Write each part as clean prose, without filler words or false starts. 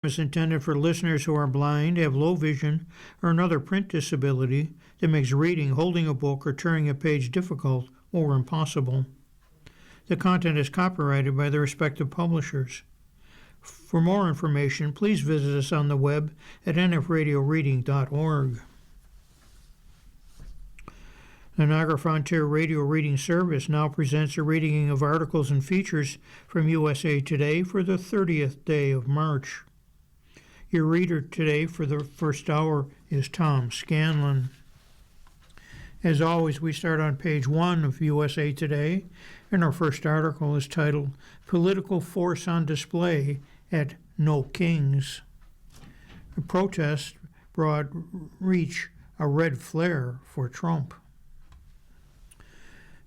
Is intended for listeners who are blind, have low vision, or another print disability that makes reading, holding a book, or turning a page difficult or impossible. The content is copyrighted by the respective publishers. For more information, please visit us on the web at nfradioreading.org. The Niagara Frontier Radio Reading Service now presents a reading of articles and features from USA Today for the 30th day of March. Your reader today for the first hour is Tom Scanlon. As always, we start on page 1 of USA Today, and our first article is titled, Political Force on Display at No Kings. The protest brought reach a red flare for Trump.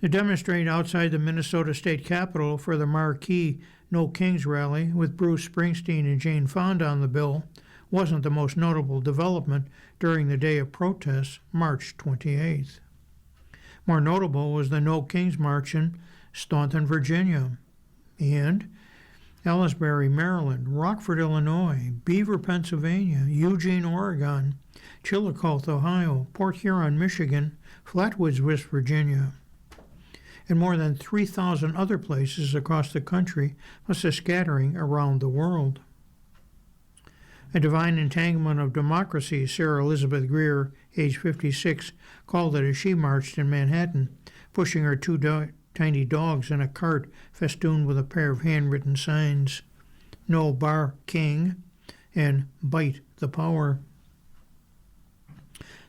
To demonstrate outside the Minnesota State Capitol for the marquee No Kings rally with Bruce Springsteen and Jane Fonda on the bill wasn't the most notable development during the day of protests, March 28th. More notable was the No Kings March in Staunton, Virginia, and Ellisbury, Maryland, Rockford, Illinois, Beaver, Pennsylvania, Eugene, Oregon, Chillicothe, Ohio, Port Huron, Michigan, Flatwoods, West Virginia, and more than 3,000 other places across the country, plus a scattering around the world. A divine entanglement of democracy, Sarah Elizabeth Greer, age 56, called it as she marched in Manhattan, pushing her two tiny dogs in a cart festooned with a pair of handwritten signs, No Bar King and Bite the Power.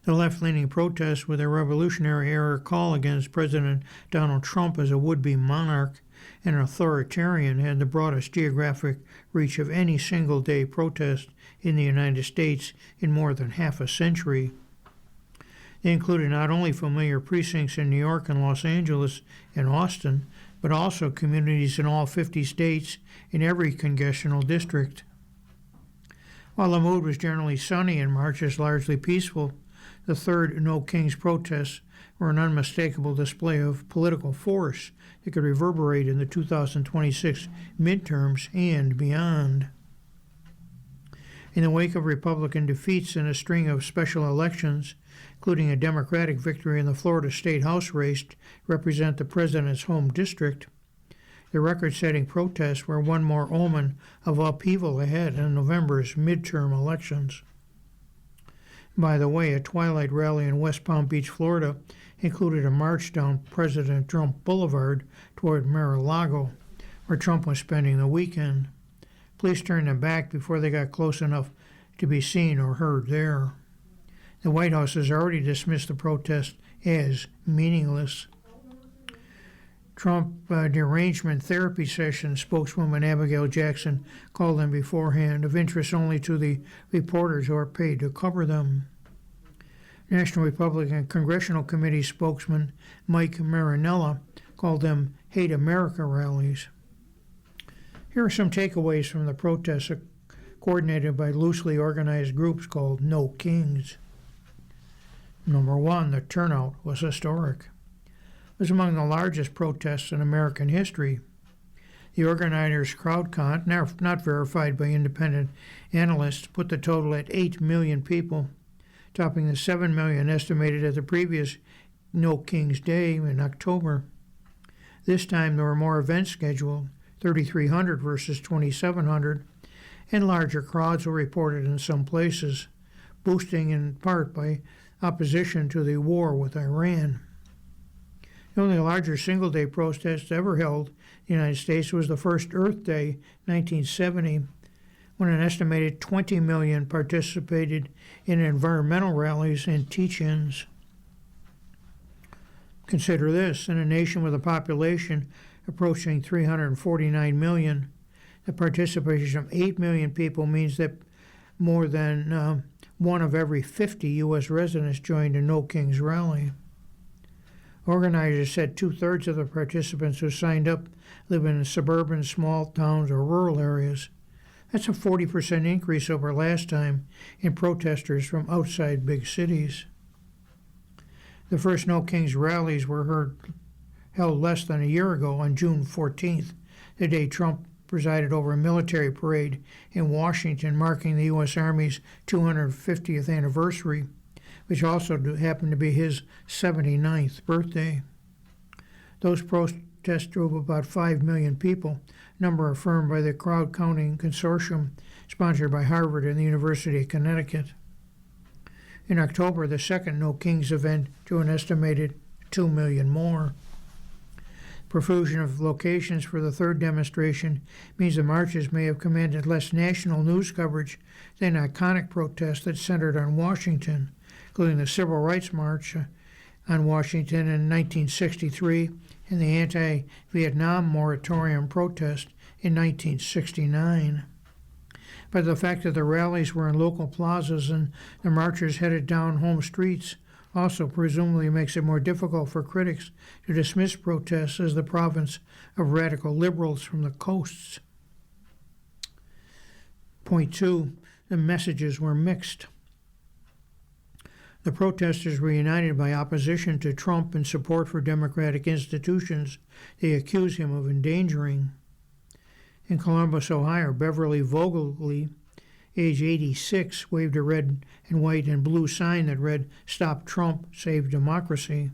The left-leaning protests with a revolutionary-era call against President Donald Trump as a would-be monarch and authoritarian had the broadest geographic reach of any single-day protest in the United States in more than half a century. They included not only familiar precincts in New York and Los Angeles and Austin, but also communities in all 50 states in every congressional district. While the mood was generally sunny and marches largely peaceful, the third No Kings protests were an unmistakable display of political force that could reverberate in the 2026 midterms and beyond. In the wake of Republican defeats in a string of special elections, including a Democratic victory in the Florida State House race to represent the president's home district, the record-setting protests were one more omen of upheaval ahead in November's midterm elections. By the way, a twilight rally in West Palm Beach, Florida, included a march down President Trump Boulevard toward Mar-a-Lago, where Trump was spending the weekend. Police turned them back before they got close enough to be seen or heard there. The White House has already dismissed the protest as meaningless. Trump derangement therapy session spokeswoman Abigail Jackson called them beforehand, of interest only to the reporters who are paid to cover them. National Republican Congressional Committee spokesman Mike Marinella called them Hate America rallies. Here are some takeaways from the protests coordinated by loosely organized groups called No Kings. Number 1, the turnout was historic. It was among the largest protests in American history. The organizers' crowd count, not verified by independent analysts, put the total at 8 million people, topping the 7 million estimated at the previous No Kings Day in October. This time there were more events scheduled, 3,300 versus 2,700, and larger crowds were reported in some places, boosting in part by opposition to the war with Iran. The only larger single-day protest ever held in the United States was the first Earth Day, 1970, when an estimated 20 million participated in environmental rallies and teach-ins. Consider this, in a nation with a population approaching 349 million, the participation of 8 million people means that more than one of every 50 U.S. residents joined a No Kings rally. Organizers said 2/3 of the participants who signed up live in suburban, small towns, or rural areas. That's a 40% increase over last time in protesters from outside big cities. The first No Kings rallies were held less than a year ago on June 14th, the day Trump presided over a military parade in Washington marking the U.S. Army's 250th anniversary, which also happened to be his 79th birthday. Those protests drove about 5 million people, number affirmed by the crowd counting consortium sponsored by Harvard and the University of Connecticut. In October, the second No Kings event drew an estimated 2 million more. Profusion of locations for the third demonstration means the marches may have commanded less national news coverage than iconic protests that centered on Washington, including the Civil Rights March on Washington in 1963 and the anti-Vietnam moratorium protest in 1969. But the fact that the rallies were in local plazas and the marchers headed down home streets also presumably makes it more difficult for critics to dismiss protests as the province of radical liberals from the coasts. Point 2, the messages were mixed. The protesters were united by opposition to Trump and support for democratic institutions they accuse him of endangering. In Columbus, Ohio, Beverly Vogeley, age 86, waved a red and white and blue sign that read, "Stop Trump, Save Democracy."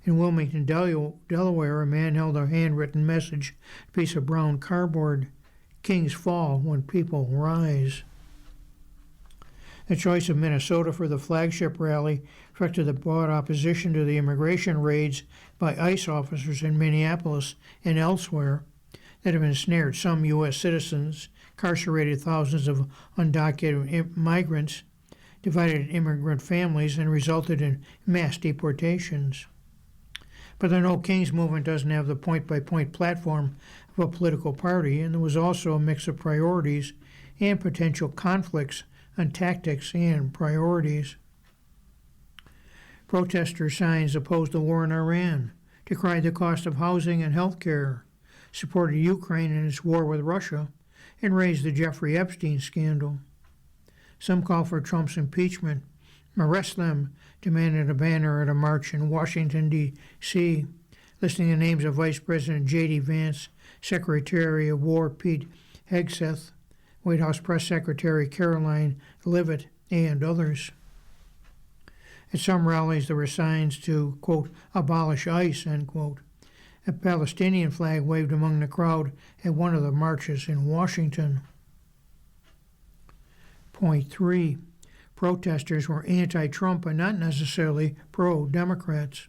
In Wilmington, Delaware, a man held a handwritten message, a piece of brown cardboard, "Kings fall when people rise." The choice of Minnesota for the flagship rally reflected the broad opposition to the immigration raids by ICE officers in Minneapolis and elsewhere that have ensnared some U.S. citizens, incarcerated thousands of undocumented migrants, divided immigrant families, and resulted in mass deportations. But the No Kings movement doesn't have the point-by-point platform of a political party, and there was also a mix of priorities and potential conflicts on tactics and priorities. Protester signs opposed the war in Iran, decried the cost of housing and health care, supported Ukraine in its war with Russia, and raised the Jeffrey Epstein scandal. Some call for Trump's impeachment. Arrest them, demanded a banner at a march in Washington, D.C., listing the names of Vice President J.D. Vance, Secretary of War Pete Hegseth, White House Press Secretary Caroline Leavitt, and others. At some rallies, there were signs to, quote, abolish ICE, end quote. A Palestinian flag waved among the crowd at one of the marches in Washington. Point 3. Protesters were anti-Trump but not necessarily pro-Democrats.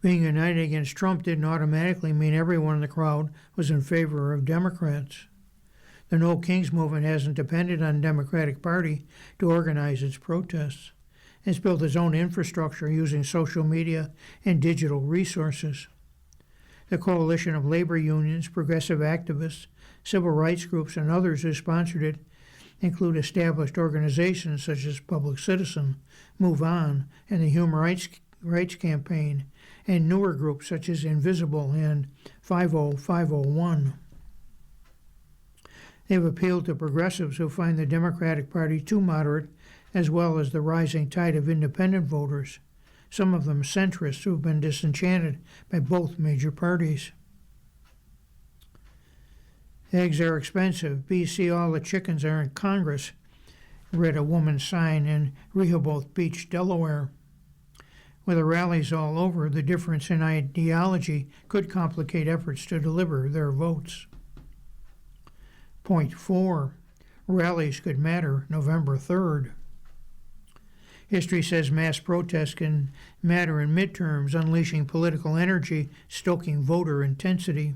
Being united against Trump didn't automatically mean everyone in the crowd was in favor of Democrats. The No Kings movement hasn't depended on the Democratic Party to organize its protests. It's built its own infrastructure using social media and digital resources. The coalition of labor unions, progressive activists, civil rights groups, and others who sponsored it include established organizations such as Public Citizen, Move On, and the Human Rights Campaign, and newer groups such as Invisible and 50501. They have appealed to progressives who find the Democratic Party too moderate, as well as the rising tide of independent voters, some of them centrists who have been disenchanted by both major parties. Eggs are expensive. BC, all the chickens are in Congress, read a woman's sign in Rehoboth Beach, Delaware. With the rallies all over, the difference in ideology could complicate efforts to deliver their votes. Point 4. Rallies could matter November 3rd. History says mass protests can matter in midterms, unleashing political energy, stoking voter intensity.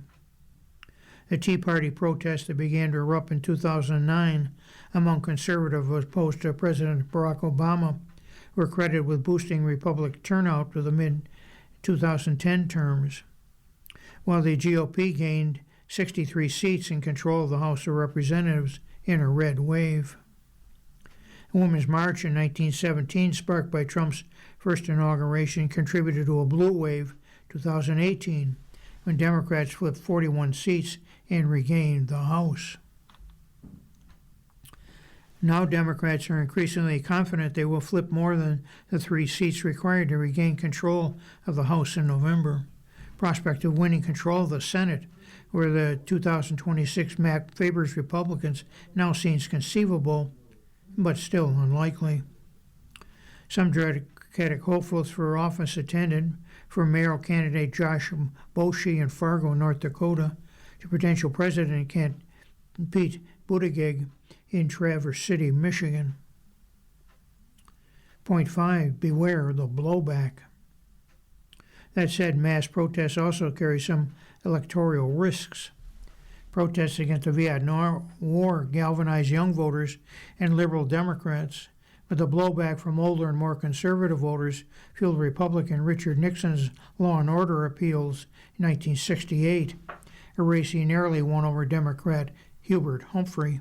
The Tea Party protests that began to erupt in 2009 among conservatives opposed to President Barack Obama were credited with boosting Republican turnout to the mid-2010 terms, while the GOP gained 63 seats and control of the House of Representatives in a red wave. A Women's March in 1917, sparked by Trump's first inauguration, contributed to a blue wave 2018, when Democrats flipped 41 seats and regained the House. Now Democrats are increasingly confident they will flip more than the 3 seats required to regain control of the House in November. Prospect of winning control of the Senate where the 2026 map favors Republicans now seems conceivable, but still unlikely. Some Democratic hopefuls for office attended for mayoral candidate Josh Boshi in Fargo, North Dakota, to potential president Pete Buttigieg in Traverse City, Michigan. Point 5. Beware the blowback. That said, mass protests also carry some electoral risks. Protests against the Vietnam War galvanized young voters and liberal Democrats, but the blowback from older and more conservative voters fueled Republican Richard Nixon's Law and Order appeals in 1968, a race he narrowly won over Democrat Hubert Humphrey.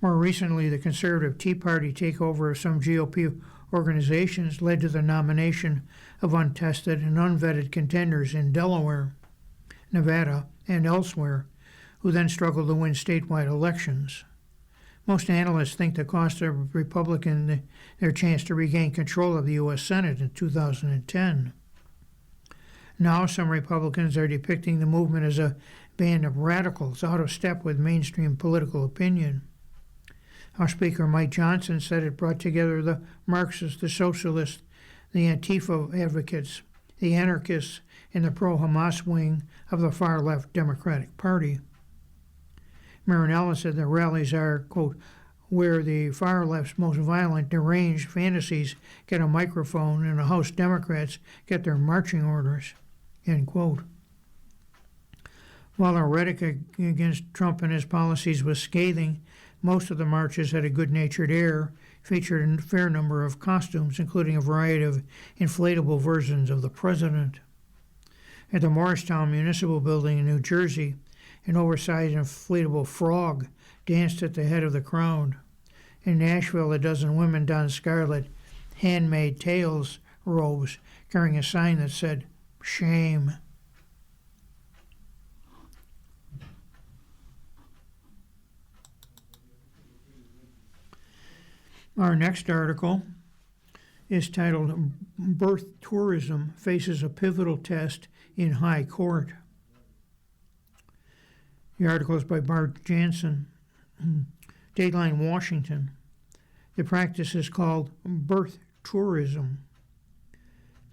More recently, the conservative Tea Party takeover of some GOP organizations led to the nomination of untested and unvetted contenders in Delaware, Nevada, and elsewhere, who then struggled to win statewide elections. Most analysts think the cost of Republicans their chance to regain control of the U.S. Senate in 2010. Now, some Republicans are depicting the movement as a band of radicals out of step with mainstream political opinion. House Speaker Mike Johnson said it brought together the Marxists, the socialists, the Antifa advocates, the anarchists, and the pro-Hamas wing of the far-left Democratic Party. Marinella said the rallies are, quote, where the far-left's most violent, deranged fantasies get a microphone and the House Democrats get their marching orders, end quote. While the rhetoric against Trump and his policies was scathing, most of the marches had a good-natured air, featured a fair number of costumes, including a variety of inflatable versions of the president. At the Morristown Municipal Building in New Jersey, an oversized inflatable frog danced at the head of the crowd. In Nashville, a dozen women donned scarlet handmade tails robes, carrying a sign that said, "Shame." Our next article is titled Birth Tourism Faces a Pivotal Test in High Court. The article is by Bart Jansen. Dateline, Washington. The practice is called birth tourism.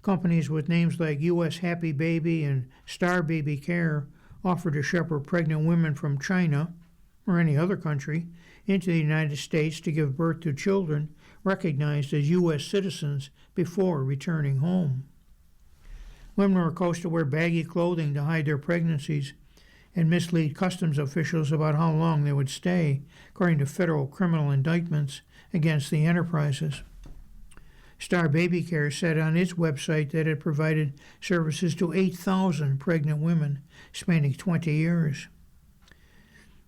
Companies with names like U.S. Happy Baby and Star Baby Care offer to shepherd pregnant women from China or any other country into the United States to give birth to children recognized as U.S. citizens before returning home. Women are coached to wear baggy clothing to hide their pregnancies and mislead customs officials about how long they would stay, according to federal criminal indictments against the enterprises. Star Baby Care said on its website that it provided services to 8,000 pregnant women spanning 20 years.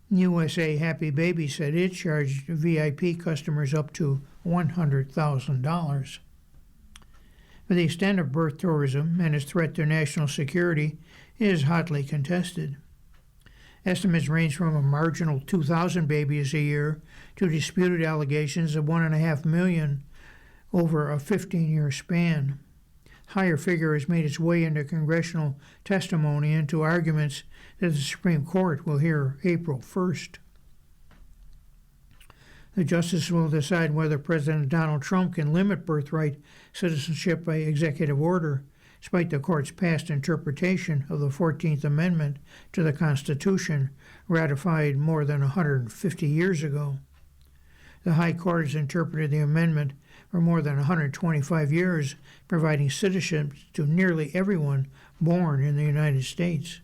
USA Happy Baby said it charged VIP customers up to $100,000. But the extent of birth tourism and its threat to national security is hotly contested. Estimates range from a marginal 2,000 babies a year to disputed allegations of 1.5 million over a 15-year span. Higher figure has made its way into congressional testimony and to arguments that the Supreme Court will hear April 1st. The justice will decide whether President Donald Trump can limit birthright citizenship by executive order, despite the court's past interpretation of the 14th Amendment to the Constitution, ratified more than 150 years ago. The High Court has interpreted the amendment for more than 125 years, providing citizenship to nearly everyone born in the United States.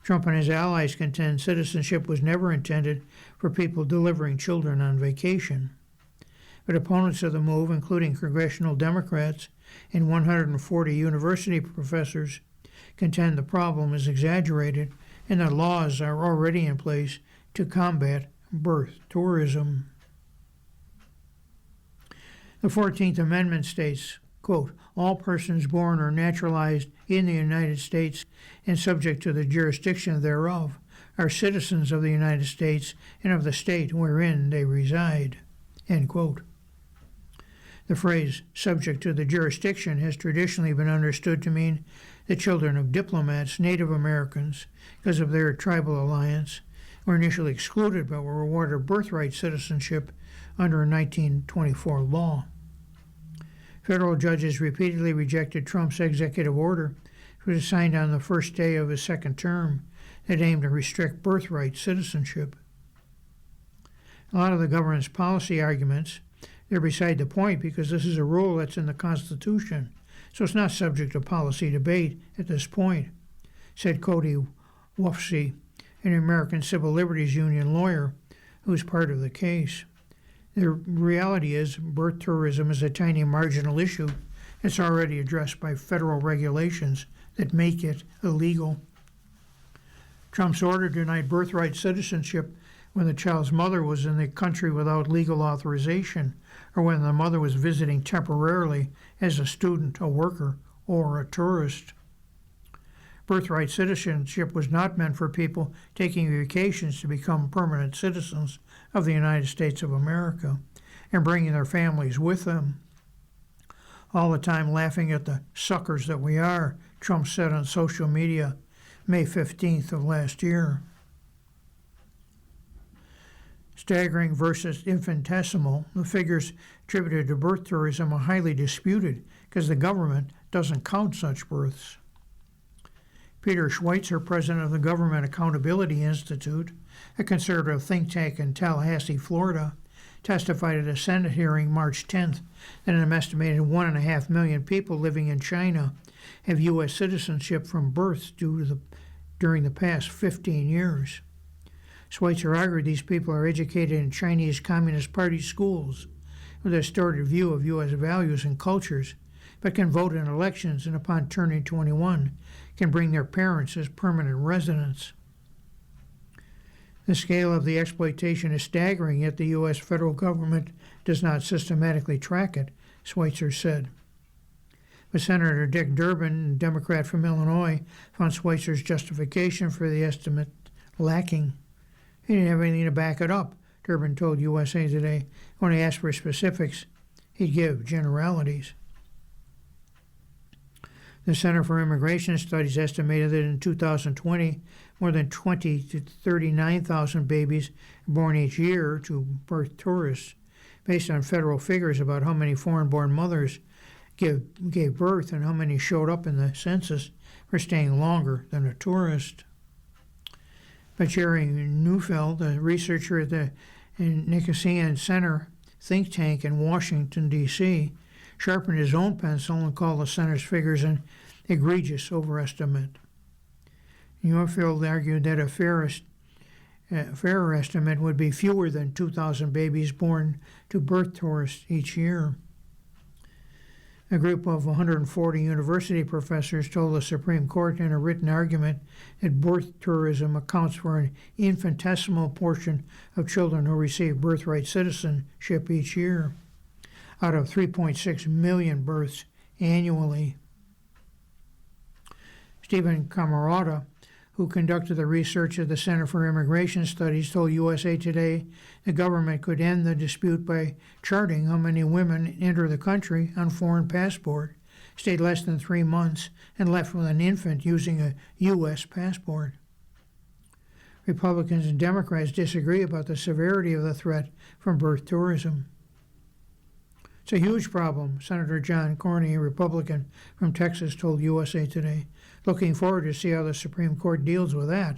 Trump and his allies contend citizenship was never intended for people delivering children on vacation. But opponents of the move, including congressional Democrats and 140 university professors, contend the problem is exaggerated and that laws are already in place to combat birth tourism. The 14th Amendment states, quote, all persons born or naturalized in the United States and subject to the jurisdiction thereof are citizens of the United States and of the state wherein they reside, end quote. The phrase subject to the jurisdiction has traditionally been understood to mean The children of diplomats, Native Americans, because of their tribal alliance, were initially excluded but were awarded birthright citizenship under a 1924 law. Federal judges repeatedly rejected Trump's executive order, which was signed on the first day of his second term, that aimed to restrict birthright citizenship. A lot of the government's policy arguments, they're beside the point because this is a rule that's in the Constitution, so it's not subject to policy debate at this point, said Cody Wolfsey, an American Civil Liberties Union lawyer who's part of the case. The reality is birth tourism is a tiny marginal issue that's already addressed by federal regulations that make it illegal. Trump's order denied birthright citizenship when the child's mother was in the country without legal authorization, or when the mother was visiting temporarily as a student, a worker, or a tourist. Birthright citizenship was not meant for people taking vacations to become permanent citizens of the United States of America and bringing their families with them. All the time laughing at the suckers that we are, Trump said on social media May 15th of last year. Staggering versus infinitesimal, the figures attributed to birth tourism are highly disputed because the government doesn't count such births. Peter Schweitzer, president of the Government Accountability Institute, a conservative think tank in Tallahassee, Florida, testified at a Senate hearing March 10th that an estimated 1.5 million people living in China have U.S. citizenship from births during the past 15 years. Schweitzer argued these people are educated in Chinese Communist Party schools with a distorted view of U.S. values and cultures, but can vote in elections and upon turning 21 can bring their parents as permanent residents. The scale of the exploitation is staggering, yet the U.S. federal government does not systematically track it, Schweitzer said. But Senator Dick Durbin, a Democrat from Illinois, found Schweitzer's justification for the estimate lacking. He didn't have anything to back it up, Durbin told USA Today. When he asked for specifics, he'd give generalities. The Center for Immigration Studies estimated that in 2020, more than 20 to 39,000 babies born each year to birth tourists, based on federal figures about how many foreign-born mothers gave birth and how many showed up in the census for staying longer than a tourist. But Jerry Neufeld, a researcher at the Nicosia Center think tank in Washington, D.C., sharpened his own pencil and called the center's figures an egregious overestimate. Neufeld argued that a fairer estimate would be fewer than 2,000 babies born to birth tourists each year. A group of 140 university professors told the Supreme Court in a written argument that birth tourism accounts for an infinitesimal portion of children who receive birthright citizenship each year, out of 3.6 million births annually. Stephen Camarota, who conducted the research at the Center for Immigration Studies, told USA Today the government could end the dispute by charting how many women enter the country on foreign passport, stayed less than 3 months, and left with an infant using a U.S. passport. Republicans and Democrats disagree about the severity of the threat from birth tourism. It's a huge problem, Senator John Cornyn, a Republican from Texas, told USA Today. Looking forward to see how the Supreme Court deals with that,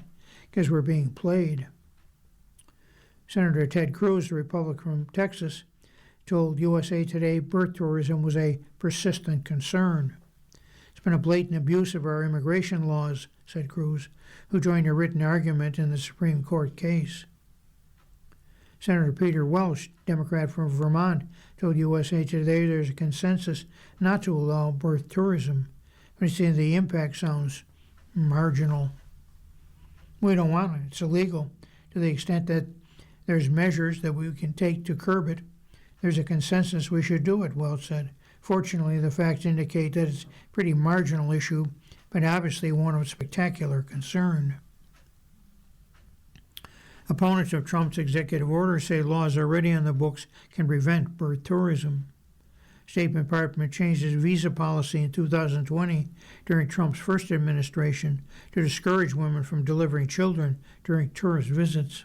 because we're being played. Senator Ted Cruz, a Republican from Texas, told USA Today birth tourism was a persistent concern. It's been a blatant abuse of our immigration laws, said Cruz, who joined a written argument in the Supreme Court case. Senator Peter Welch, Democrat from Vermont, told USA Today there's a consensus not to allow birth tourism. But he said the impact sounds marginal. We don't want it. It's illegal. To the extent that there's measures that we can take to curb it, there's a consensus we should do it, Welch said. Fortunately, the facts indicate that it's a pretty marginal issue, but obviously one of spectacular concern. Opponents of Trump's executive order say laws already on the books can prevent birth tourism. State Department changed its visa policy in 2020 during Trump's first administration to discourage women from delivering children during tourist visits.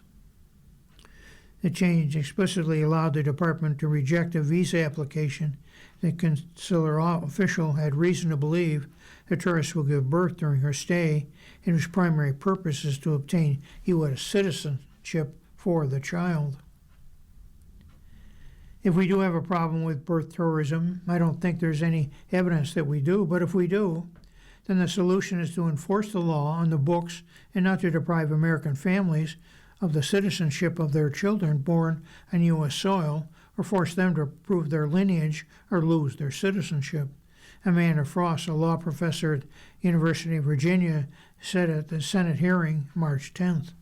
The change explicitly allowed the department to reject a visa application that a consular official had reason to believe the tourist will give birth during her stay, and whose primary purpose is to obtain U.S. citizenship for the child. If we do have a problem with birth tourism, I don't think there's any evidence that we do, but if we do, then the solution is to enforce the law on the books and not to deprive American families of the citizenship of their children born on U.S. soil, or force them to prove their lineage or lose their citizenship. Amanda Frost, a law professor at the University of Virginia, said at the Senate hearing March 10th.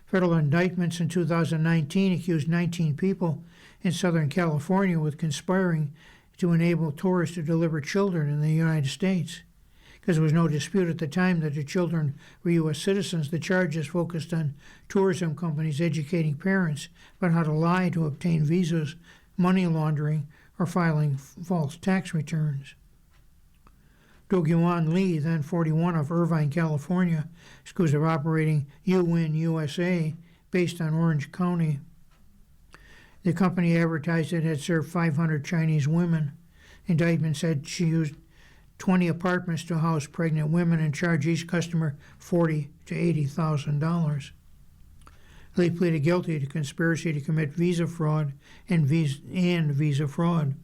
Federal indictments in 2019 accused 19 people in Southern California with conspiring to enable tourists to deliver children in the United States. Because there was no dispute at the time that the children were U.S. citizens, the charges focused on tourism companies educating parents about how to lie to obtain visas, money laundering, or filing false tax returns. Do-Kyung Lee, then 41, of Irvine, California, is accused of operating U-Win USA based on Orange County. The company advertised it had served 500 Chinese women. Indictment said she used 20 apartments to house pregnant women and charged each customer $40,000 to $80,000. Lee pleaded guilty to conspiracy to commit visa fraud and visa fraud.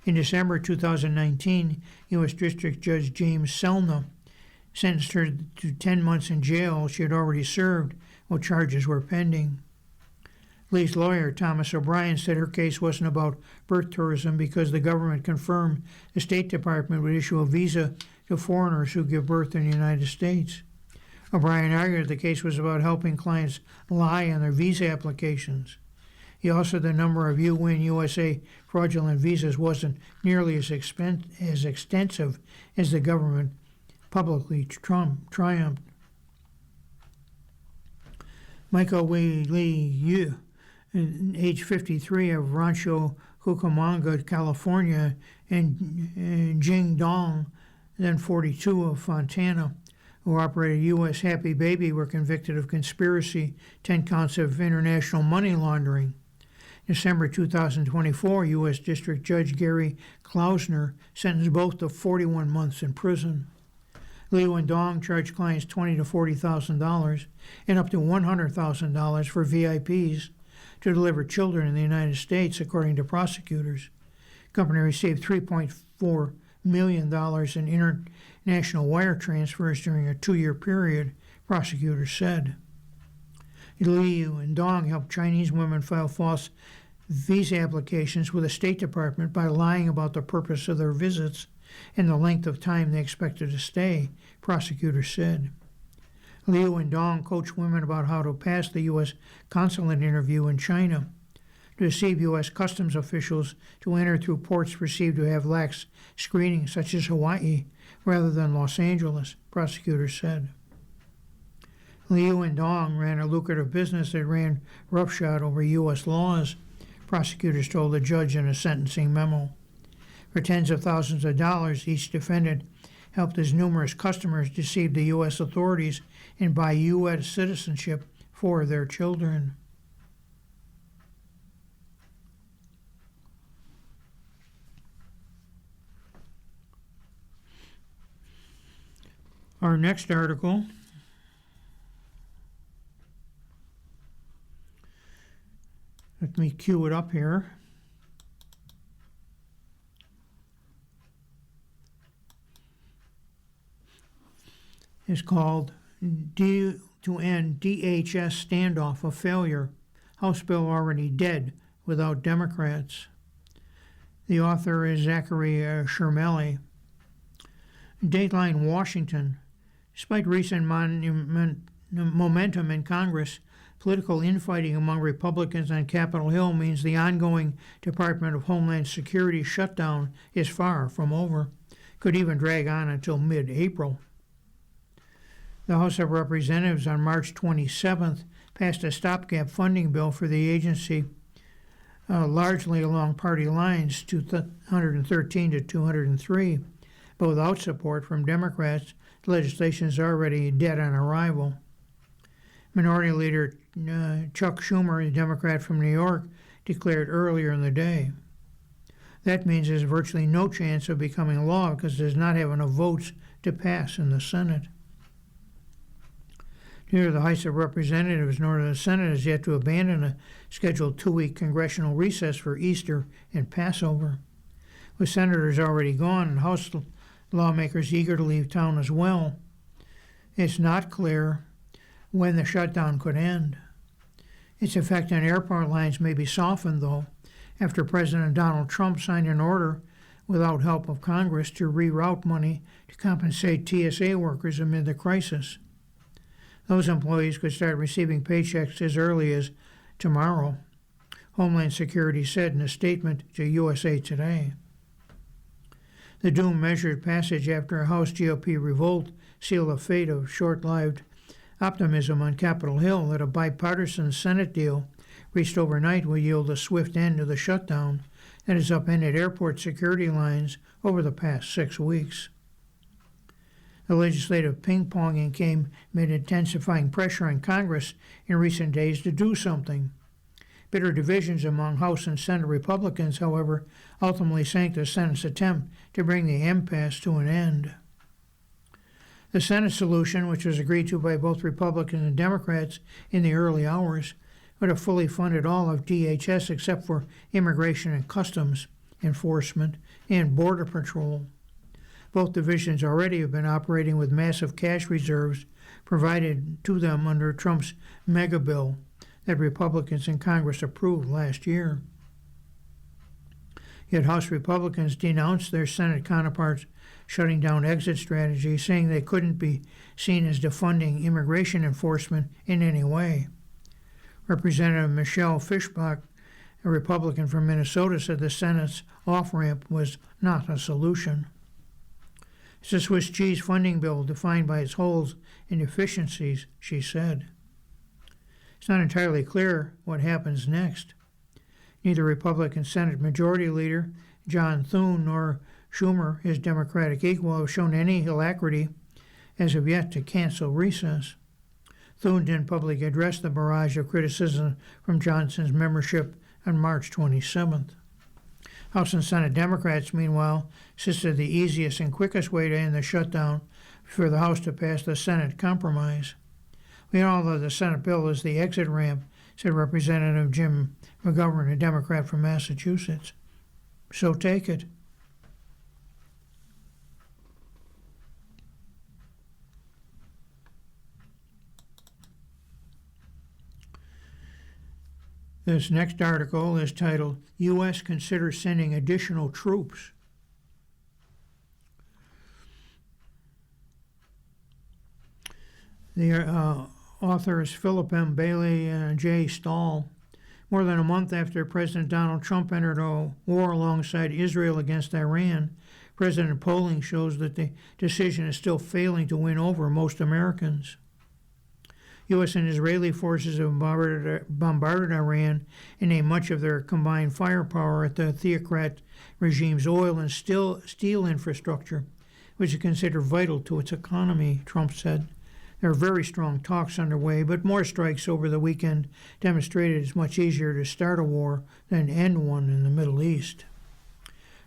In December 2019, U.S. District Judge James Selna sentenced her to 10 months in jail she had already served while charges were pending. Lee's lawyer, Thomas O'Brien, said her case wasn't about birth tourism because the government confirmed the State Department would issue a visa to foreigners who give birth in the United States. O'Brien argued the case was about helping clients lie on their visa applications. He also said the number of U-Win USA fraudulent visas wasn't nearly as extensive as the government publicly triumphed. Michael Lee Yu, age 53, of Rancho Cucamonga, California, and Jing Dong, then 42, of Fontana, who operated U.S. Happy Baby, were convicted of conspiracy, 10 counts of international money laundering. December 2024, U.S. District Judge Gary Klausner sentenced both to 41 months in prison. Liu and Dong charged clients $20,000 to $40,000 and up to $100,000 for VIPs to deliver children in the United States, according to prosecutors. The company received $3.4 million in international wire transfers during a 2-year period, prosecutors said. Liu and Dong helped Chinese women file false visa applications with the State Department by lying about the purpose of their visits and the length of time they expected to stay, prosecutors said. Liu and Dong coached women about how to pass the U.S. consulate interview in China, to deceive U.S. customs officials to enter through ports perceived to have lax screening, such as Hawaii, rather than Los Angeles, prosecutors said. Liu and Dong ran a lucrative business that ran roughshod over U.S. laws, prosecutors told the judge in a sentencing memo. For tens of thousands of dollars, each defendant helped his numerous customers deceive the U.S. authorities and buy U.S. citizenship for their children. Our next article let me cue it up here. Is called to End DHS Standoff a Failure. House bill already dead without Democrats. The author is Zachary Shermelli. Dateline Washington. Despite recent momentum in Congress, political infighting among Republicans on Capitol Hill means the ongoing Department of Homeland Security shutdown is far from over. Could even drag on until mid-April. The House of Representatives on March 27th passed a stopgap funding bill for the agency largely along party lines, 213 to 203, but without support from Democrats. The legislation is already dead on arrival. Minority Leader Chuck Schumer, a Democrat from New York, declared earlier in the day. That means there's virtually no chance of becoming law because it does not have enough votes to pass in the Senate. Neither the House of Representatives nor the Senate has yet to abandon a scheduled 2-week congressional recess for Easter and Passover. With senators already gone and House lawmakers eager to leave town as well, it's not clear when the shutdown could end. Its effect on airport lines may be softened, though, after President Donald Trump signed an order without help of Congress to reroute money to compensate TSA workers amid the crisis. Those employees could start receiving paychecks as early as tomorrow, Homeland Security said in a statement to USA Today. The doomed measure's passage after a House GOP revolt sealed the fate of short-lived optimism on Capitol Hill that a bipartisan Senate deal reached overnight will yield a swift end to the shutdown that has upended airport security lines over the past 6 weeks. The legislative ping-ponging came amid intensifying pressure on Congress in recent days to do something. Bitter divisions among House and Senate Republicans, however, ultimately sank the Senate's attempt to bring the impasse to an end. The Senate solution, which was agreed to by both Republicans and Democrats in the early hours, would have fully funded all of DHS except for Immigration and Customs Enforcement and Border Patrol. Both divisions already have been operating with massive cash reserves provided to them under Trump's mega bill that Republicans in Congress approved last year. Yet House Republicans denounced their Senate counterparts' shutting down exit strategy, saying they couldn't be seen as defunding immigration enforcement in any way. Representative Michelle Fischbach, a Republican from Minnesota, said the Senate's off-ramp was not a solution. It's a Swiss cheese funding bill defined by its holes and deficiencies, she said. It's not entirely clear what happens next. Neither Republican Senate Majority Leader John Thune nor Schumer, his Democratic equal, have shown any alacrity as of yet to cancel recess. Thune didn't publicly address the barrage of criticism from Johnson's membership on March 27th. House and Senate Democrats, meanwhile, insisted the easiest and quickest way to end the shutdown for the House to pass the Senate compromise. We know that the Senate bill is the exit ramp, said Representative Jim McGovern, a Democrat from Massachusetts. So take it. This next article is titled, U.S. Considers Sending Additional Troops. The authors Philip M. Bailey and Jay Stahl. More than a month after President Donald Trump entered a war alongside Israel against Iran, President polling shows that the decision is still failing to win over most Americans. U.S. and Israeli forces have bombarded Iran and aimed much of their combined firepower at the theocrat regime's oil and steel infrastructure, which is considered vital to its economy, Trump said. There are very strong talks underway, but more strikes over the weekend demonstrated it's much easier to start a war than end one in the Middle East.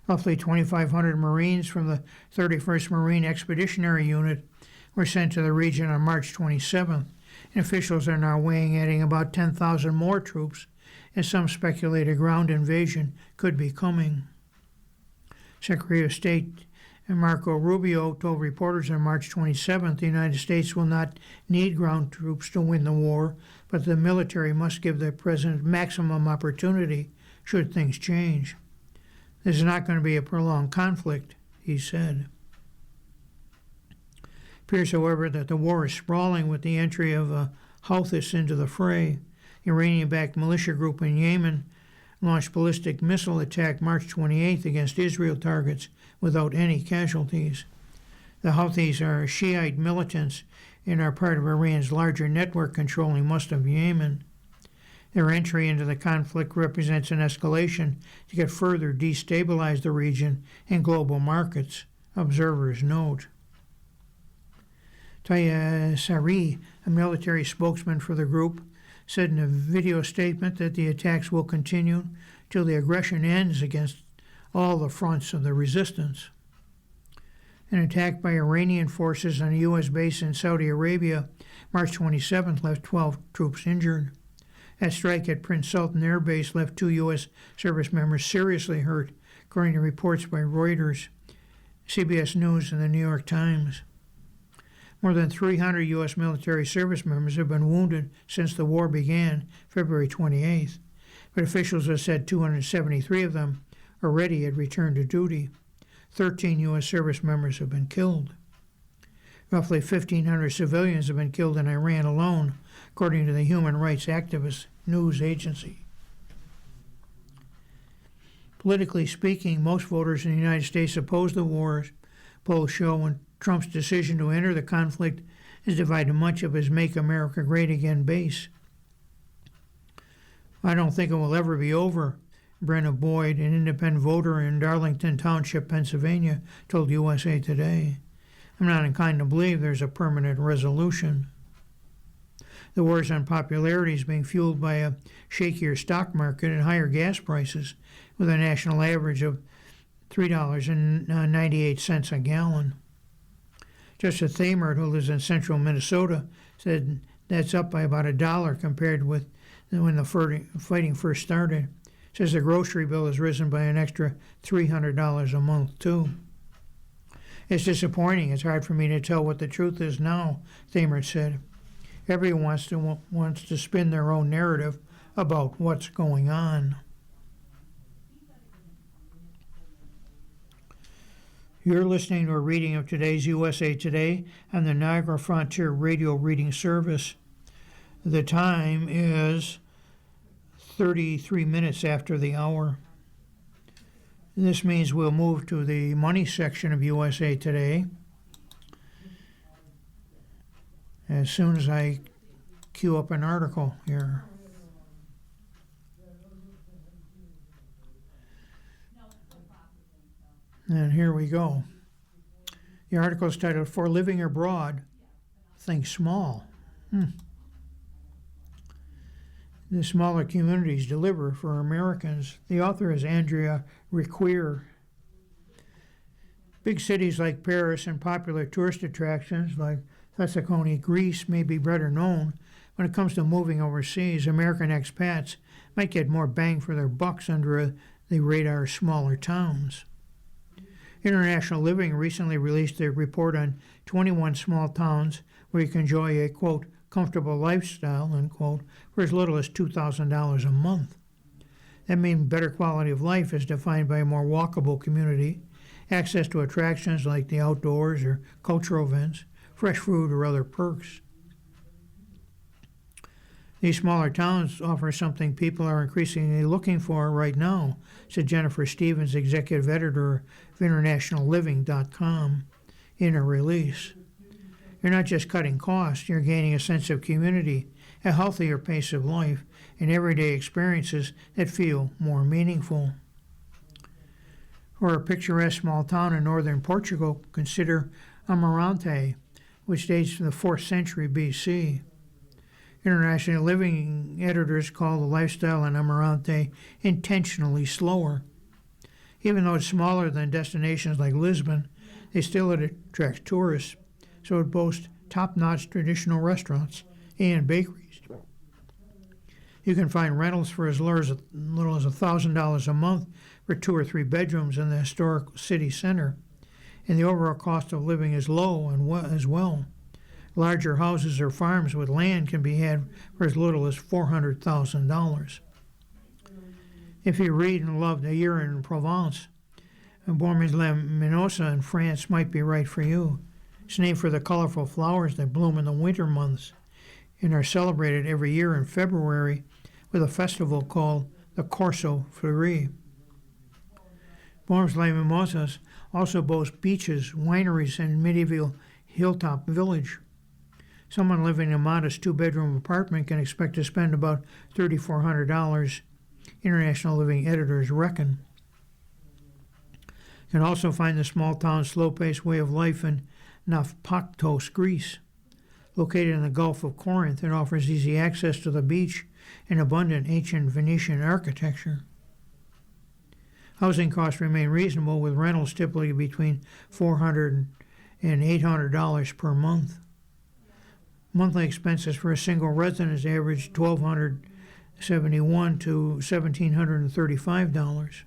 Roughly 2,500 Marines from the 31st Marine Expeditionary Unit were sent to the region on March 27th, and officials are now weighing adding about 10,000 more troops, as some speculate a ground invasion could be coming. Secretary of State Marco Rubio told reporters on March 27th the United States will not need ground troops to win the war, but the military must give the president maximum opportunity should things change. This is not going to be a prolonged conflict, he said. It appears, however, that the war is sprawling with the entry of Houthis into the fray. Iranian-backed militia group in Yemen launched ballistic missile attack March 28th against Israel targets without any casualties. The Houthis are Shiite militants and are part of Iran's larger network controlling most of Yemen. Their entry into the conflict represents an escalation to get further destabilize the region and global markets, observers note. Taya Sari, a military spokesman for the group, said in a video statement that the attacks will continue till the aggression ends against all the fronts of the resistance. An attack by Iranian forces on a U.S. base in Saudi Arabia March 27th left 12 troops injured. That strike at Prince Sultan Air Base left 2 U.S. service members seriously hurt, according to reports by Reuters, CBS News, and the New York Times. More than 300 U.S. military service members have been wounded since the war began February 28th, but officials have said 273 of them already had returned to duty. 13 U.S. service members have been killed. Roughly 1,500 civilians have been killed in Iran alone, according to the human rights activist news agency. Politically speaking, most voters in the United States oppose the wars. Polls show when Trump's decision to enter the conflict has divided much of his Make America Great Again base. I don't think it will ever be over, Brenna Boyd, an independent voter in Darlington Township, Pennsylvania, told USA Today. I'm not inclined to believe there's a permanent resolution. The war's unpopularity is being fueled by a shakier stock market and higher gas prices, with a national average of $3.98 a gallon. Justice Thamert, who lives in central Minnesota, said that's up by about $1 compared with when the fighting first started. Says the grocery bill has risen by an extra $300 a month, too. It's disappointing. It's hard for me to tell what the truth is now, Thamert said. Everyone wants to spin their own narrative about what's going on. You're listening to a reading of today's USA Today on the Niagara Frontier Radio Reading Service. The time is 33 minutes after the hour. This means we'll move to the money section of USA Today as soon as I queue up an article here. And here we go. The article is titled, For Living Abroad, Think Small. The smaller communities deliver for Americans. The author is Andrea Requer. Big cities like Paris and popular tourist attractions like Thessaloniki, Greece may be better known. When it comes to moving overseas, American expats might get more bang for their bucks under the radar smaller towns. International Living recently released a report on 21 small towns where you can enjoy a, quote, comfortable lifestyle, unquote, for as little as $2,000 a month. That means better quality of life is defined by a more walkable community, access to attractions like the outdoors or cultural events, fresh food, or other perks. These smaller towns offer something people are increasingly looking for right now, said Jennifer Stevens, executive editor of InternationalLiving.com, in a release. You're not just cutting costs, you're gaining a sense of community, a healthier pace of life, and everyday experiences that feel more meaningful. For a picturesque small town in northern Portugal, consider Amarante, which dates from the 4th century BC. International Living editors call the lifestyle in Amarante intentionally slower. Even though it's smaller than destinations like Lisbon, they still attract tourists, so it boasts top-notch traditional restaurants and bakeries. You can find rentals for as little as $1,000 a month for 2 or 3 bedrooms in the historic city center, and the overall cost of living is low as well. Larger houses or farms with land can be had for as little as $400,000. If you read and love A Year in Provence, Bourg-les-Minosa in France might be right for you. It's named for the colorful flowers that bloom in the winter months and are celebrated every year in February with a festival called the Corso Fiori. Bourg-les-Mimosas also boasts beaches, wineries, and medieval hilltop village. Someone living in a modest two-bedroom apartment can expect to spend about $3,400, International Living editors reckon. You can also find the small-town, slow-paced way of life in Nafpaktos, Greece. Located in the Gulf of Corinth, it offers easy access to the beach and abundant ancient Venetian architecture. Housing costs remain reasonable, with rentals typically between $400 and $800 per month. Monthly expenses for a single residence average $1,271 to $1,735.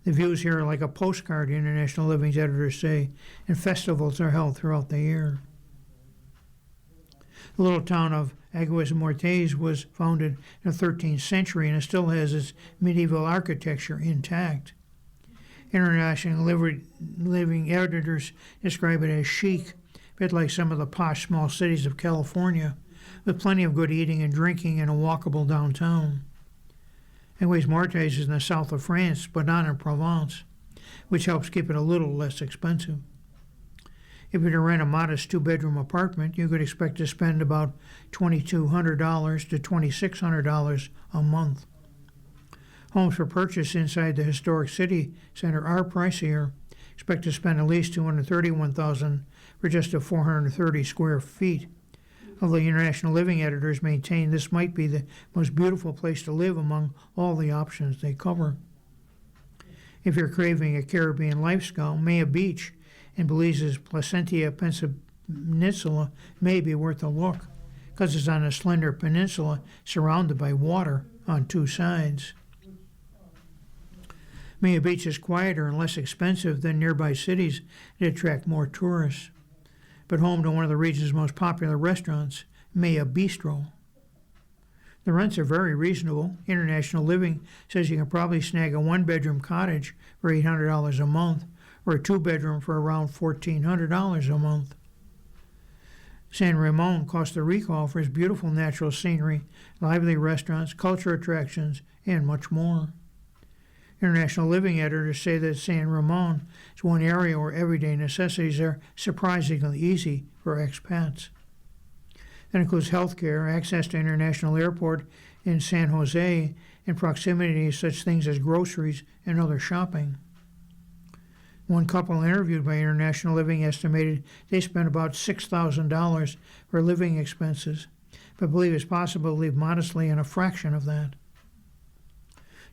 The views here are like a postcard, International Living's editors say, and festivals are held throughout the year. The little town of Aguas Mortes was founded in the 13th century and it still has its medieval architecture intact. International Living editors describe it as chic, a bit like some of the posh small cities of California, with plenty of good eating and drinking and a walkable downtown. Aguas Mortes is in the south of France, but not in Provence, which helps keep it a little less expensive. If you were to rent a modest two-bedroom apartment, you could expect to spend about $2,200 to $2,600 a month. Homes for purchase inside the historic city center are pricier. Expect to spend at least $231,000 for just a 430 square feet. Although International Living editors maintain this might be the most beautiful place to live among all the options they cover. If you're craving a Caribbean lifestyle, Maya Beach in Belize's Placentia Peninsula may be worth a look, because it's on a slender peninsula surrounded by water on two sides. Maya Beach is quieter and less expensive than nearby cities that attract more tourists, but home to one of the region's most popular restaurants, Maya Bistro. The rents are very reasonable. International Living says you can probably snag a one-bedroom cottage for $800 a month, or a two-bedroom for around $1,400 a month. San Ramon Costa Rica offers beautiful natural scenery, lively restaurants, cultural attractions, and much more. International Living editors say that San Ramon is one area where everyday necessities are surprisingly easy for expats. That includes health care, access to International Airport in San Jose, and proximity to such things as groceries and other shopping. One couple interviewed by International Living estimated they spent about $6,000 for living expenses, but believe it's possible to live modestly on a fraction of that.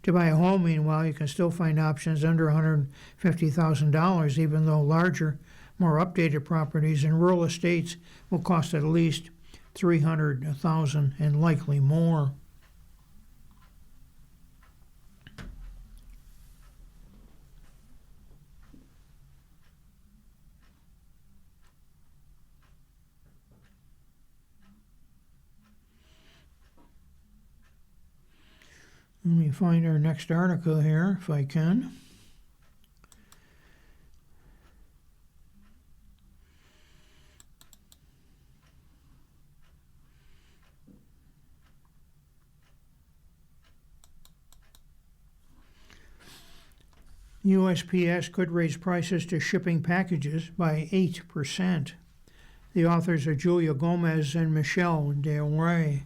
To buy a home, meanwhile, you can still find options under $150,000, even though larger, more updated properties in rural estates will cost at least $300,000 and likely more. Let me find our next article here, if I can. USPS could raise prices to shipping packages by 8%. The authors are Julia Gomez and Michelle Del Rey.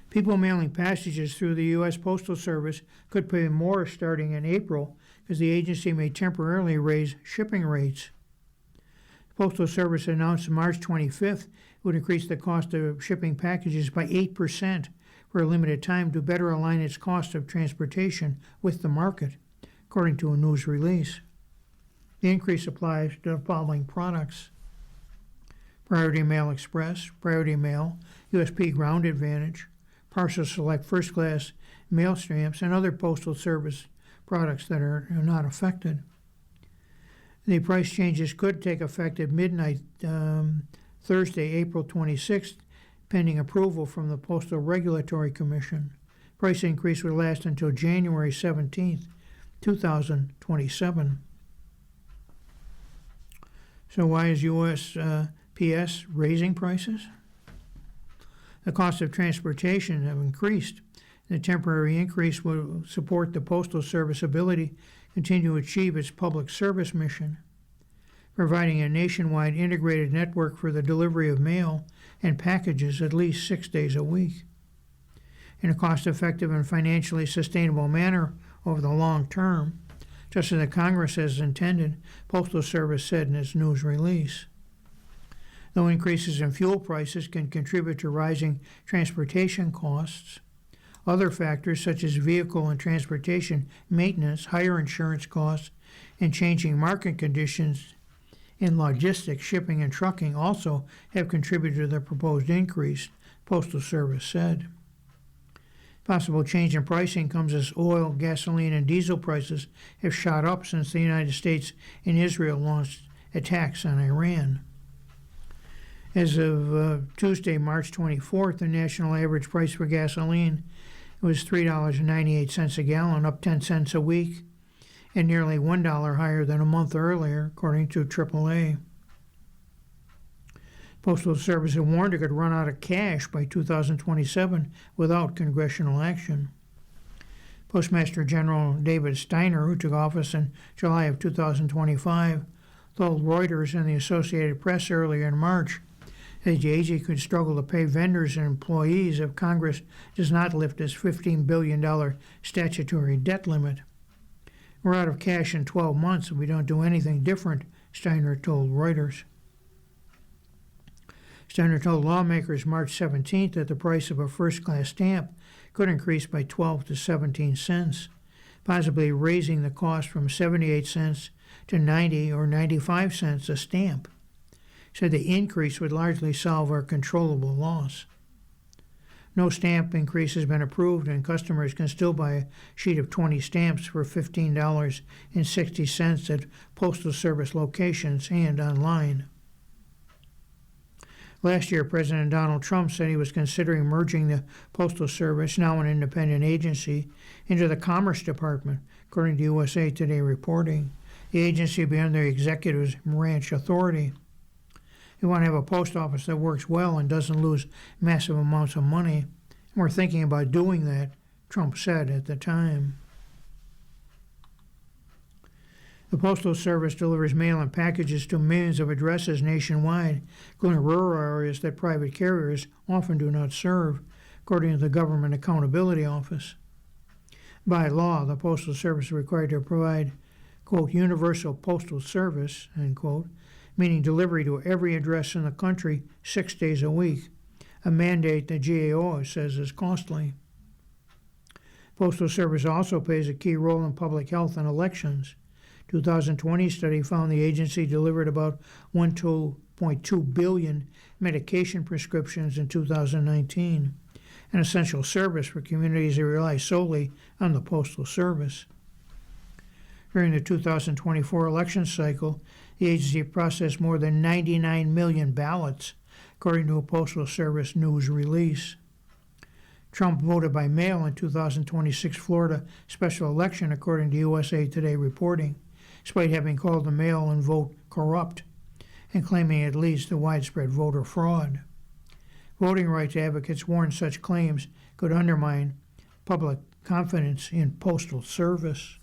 People mailing packages through the U.S. Postal Service could pay more starting in April, because the agency may temporarily raise shipping rates. The Postal Service announced March 25th it would increase the cost of shipping packages by 8% for a limited time to better align its cost of transportation with the market, according to a news release. The increase applies to the following products: Priority Mail Express, Priority Mail, USP Ground Advantage, Parcel Select First Class mail stamps, and other Postal Service products that are not affected. The price changes could take effect at midnight Thursday, April 26th, pending approval from the Postal Regulatory Commission. Price increase would last until January 17th, 2027. So why is USPS raising prices? The cost of transportation have increased. The temporary increase will support the Postal Service ability to continue to achieve its public service mission. providing a nationwide integrated network for the delivery of mail and packages at least 6 days a week. In a cost-effective and financially sustainable manner over the long term, just as the Congress has intended, Postal Service said in its news release. Though increases in fuel prices can contribute to rising transportation costs, other factors such as vehicle and transportation maintenance, higher insurance costs, and changing market conditions in logistics, shipping, and trucking also have contributed to the proposed increase, Postal Service said. Possible change in pricing comes as oil, gasoline, and diesel prices have shot up since the United States and Israel launched attacks on Iran. As of Tuesday, March 24th, the national average price for gasoline was $3.98 a gallon, up 10 cents a week, and nearly $1 higher than a month earlier, according to AAA. Postal Service had warned it could run out of cash by 2027 without congressional action. Postmaster General David Steiner, who took office in July of 2025, told Reuters and the Associated Press earlier in March that the agency could struggle to pay vendors and employees if Congress does not lift its $15 billion statutory debt limit. We're out of cash in 12 months if we don't do anything different, Steiner told Reuters. Steiner told lawmakers March 17th that the price of a first-class stamp could increase by 12 to 17 cents, possibly raising the cost from 78 cents to 90 or 95 cents a stamp. He said the increase would largely solve our controllable loss. No stamp increase has been approved, and customers can still buy a sheet of 20 stamps for $15.60 at Postal Service locations and online. Last year, President Donald Trump said he was considering merging the Postal Service, now an independent agency, into the Commerce Department, according to USA Today reporting. The agency would be under the executive branch authority. We want to have a post office that works well and doesn't lose massive amounts of money. And we're thinking about doing that, Trump said at the time. The Postal Service delivers mail and packages to millions of addresses nationwide, including rural areas that private carriers often do not serve, according to the Government Accountability Office. By law, the Postal Service is required to provide, quote, universal postal service, end quote, meaning delivery to every address in the country 6 days a week, a mandate the GAO says is costly. Postal Service also plays a key role in public health and elections. 2020 study found the agency delivered about 1.2 billion medication prescriptions in 2019, an essential service for communities that rely solely on the Postal Service. During the 2024 election cycle, the agency processed more than 99 million ballots, according to a Postal Service news release. Trump voted by mail in 2026 Florida special election, according to USA Today reporting, despite having called the mail-in vote corrupt and claiming it leads to widespread voter fraud. Voting rights advocates warn such claims could undermine public confidence in Postal Service.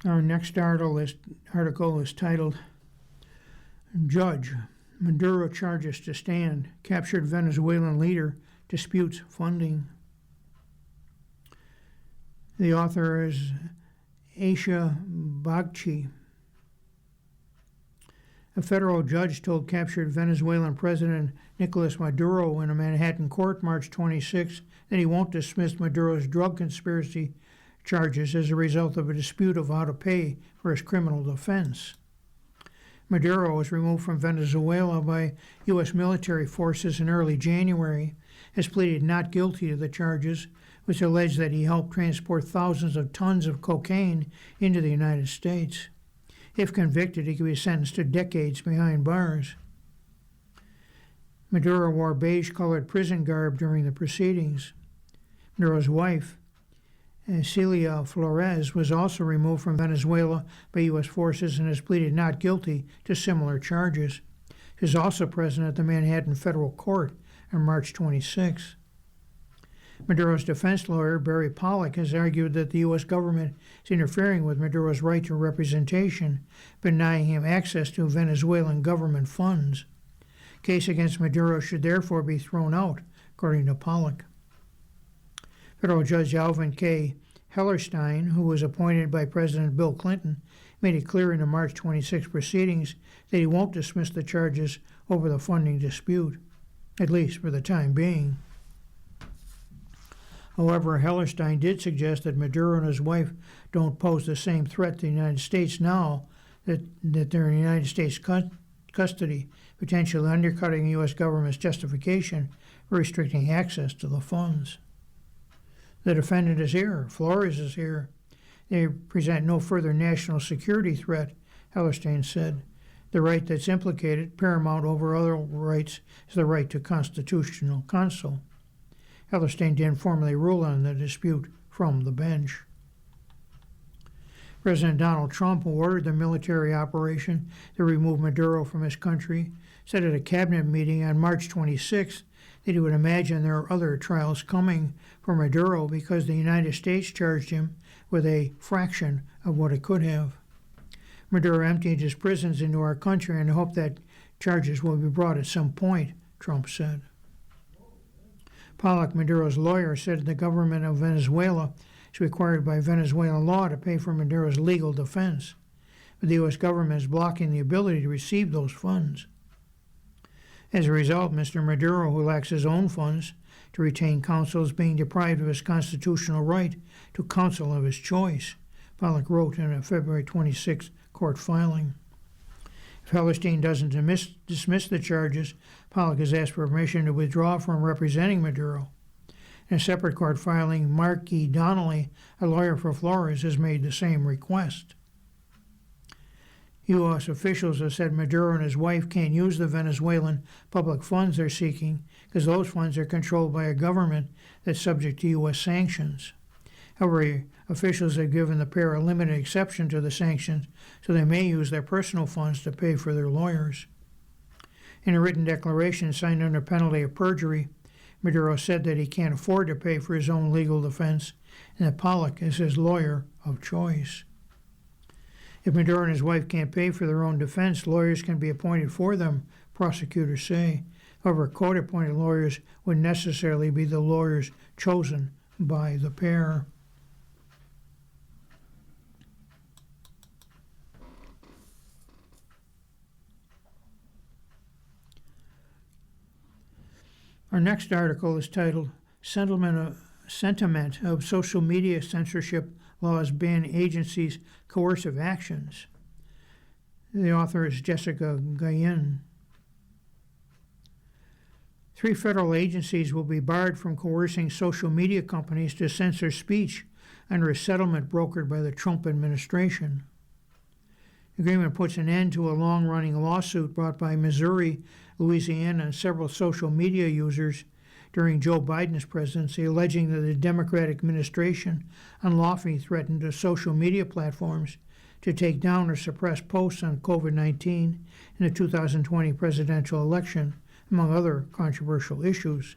Our next article is titled, Judge, Maduro charges to stand, captured Venezuelan leader disputes funding. The author is Aisha Bagchi. A federal judge told captured Venezuelan President Nicolas Maduro in a Manhattan court March 26 that he won't dismiss Maduro's drug conspiracy charges as a result of a dispute of how to pay for his criminal defense. Maduro was removed from Venezuela by U.S. military forces in early January, has pleaded not guilty to the charges, which allege that he helped transport thousands of tons of cocaine into the United States. If convicted, he could be sentenced to decades behind bars. Maduro wore beige-colored prison garb during the proceedings. Maduro's wife, Celia Flores was also removed from Venezuela by U.S. forces and has pleaded not guilty to similar charges. She is also present at the Manhattan Federal Court on March 26. Maduro's defense lawyer, Barry Pollock, has argued that the U.S. government is interfering with Maduro's right to representation, denying him access to Venezuelan government funds. Case against Maduro should therefore be thrown out, according to Pollock. Federal Judge Alvin K. Hellerstein, who was appointed by President Bill Clinton, made it clear in the March 26 proceedings that he won't dismiss the charges over the funding dispute, at least for the time being. However, Hellerstein did suggest that Maduro and his wife don't pose the same threat to the United States now that they're in United States custody, potentially undercutting the U.S. government's justification for restricting access to the funds. The defendant is here. Flores is here. They present no further national security threat, Hellerstein said. The right that's implicated, paramount over other rights, is the right to constitutional counsel. Hellerstein didn't formally rule on the dispute from the bench. President Donald Trump, who ordered the military operation to remove Maduro from his country, said at a cabinet meeting on March 26 that he would imagine there are other trials coming for Maduro because the United States charged him with a fraction of what it could have. Maduro emptied his prisons into our country and hoped that charges will be brought at some point, Trump said. Pollock, Maduro's lawyer, said the government of Venezuela is required by Venezuelan law to pay for Maduro's legal defense, but the U.S. government is blocking the ability to receive those funds. As a result, Mr. Maduro, who lacks his own funds to retain counsel, is being deprived of his constitutional right to counsel of his choice, Pollock wrote in a February 26 court filing. If Hellerstein doesn't dismiss the charges, Pollock has asked for permission to withdraw from representing Maduro. In a separate court filing, Mark E. Donnelly, a lawyer for Flores, has made the same request. U.S. officials have said Maduro and his wife can't use the Venezuelan public funds they're seeking because those funds are controlled by a government that's subject to U.S. sanctions. However, officials have given the pair a limited exception to the sanctions, so they may use their personal funds to pay for their lawyers. In a written declaration signed under penalty of perjury, Maduro said that he can't afford to pay for his own legal defense and that Pollock is his lawyer of choice. If Maduro and his wife can't pay for their own defense, lawyers can be appointed for them, prosecutors say. However, court-appointed lawyers wouldn't necessarily be the lawyers chosen by the pair. Our next article is titled Sentiment of Social Media Censorship Laws Ban Agencies' Coercive Actions. The author is Jessica Guillen. 3 federal agencies will be barred from coercing social media companies to censor speech under a settlement brokered by the Trump administration. The agreement puts an end to a long-running lawsuit brought by Missouri, Louisiana, and several social media users during Joe Biden's presidency, alleging that the Democratic administration unlawfully threatened the social media platforms to take down or suppress posts on COVID-19 in the 2020 presidential election, among other controversial issues.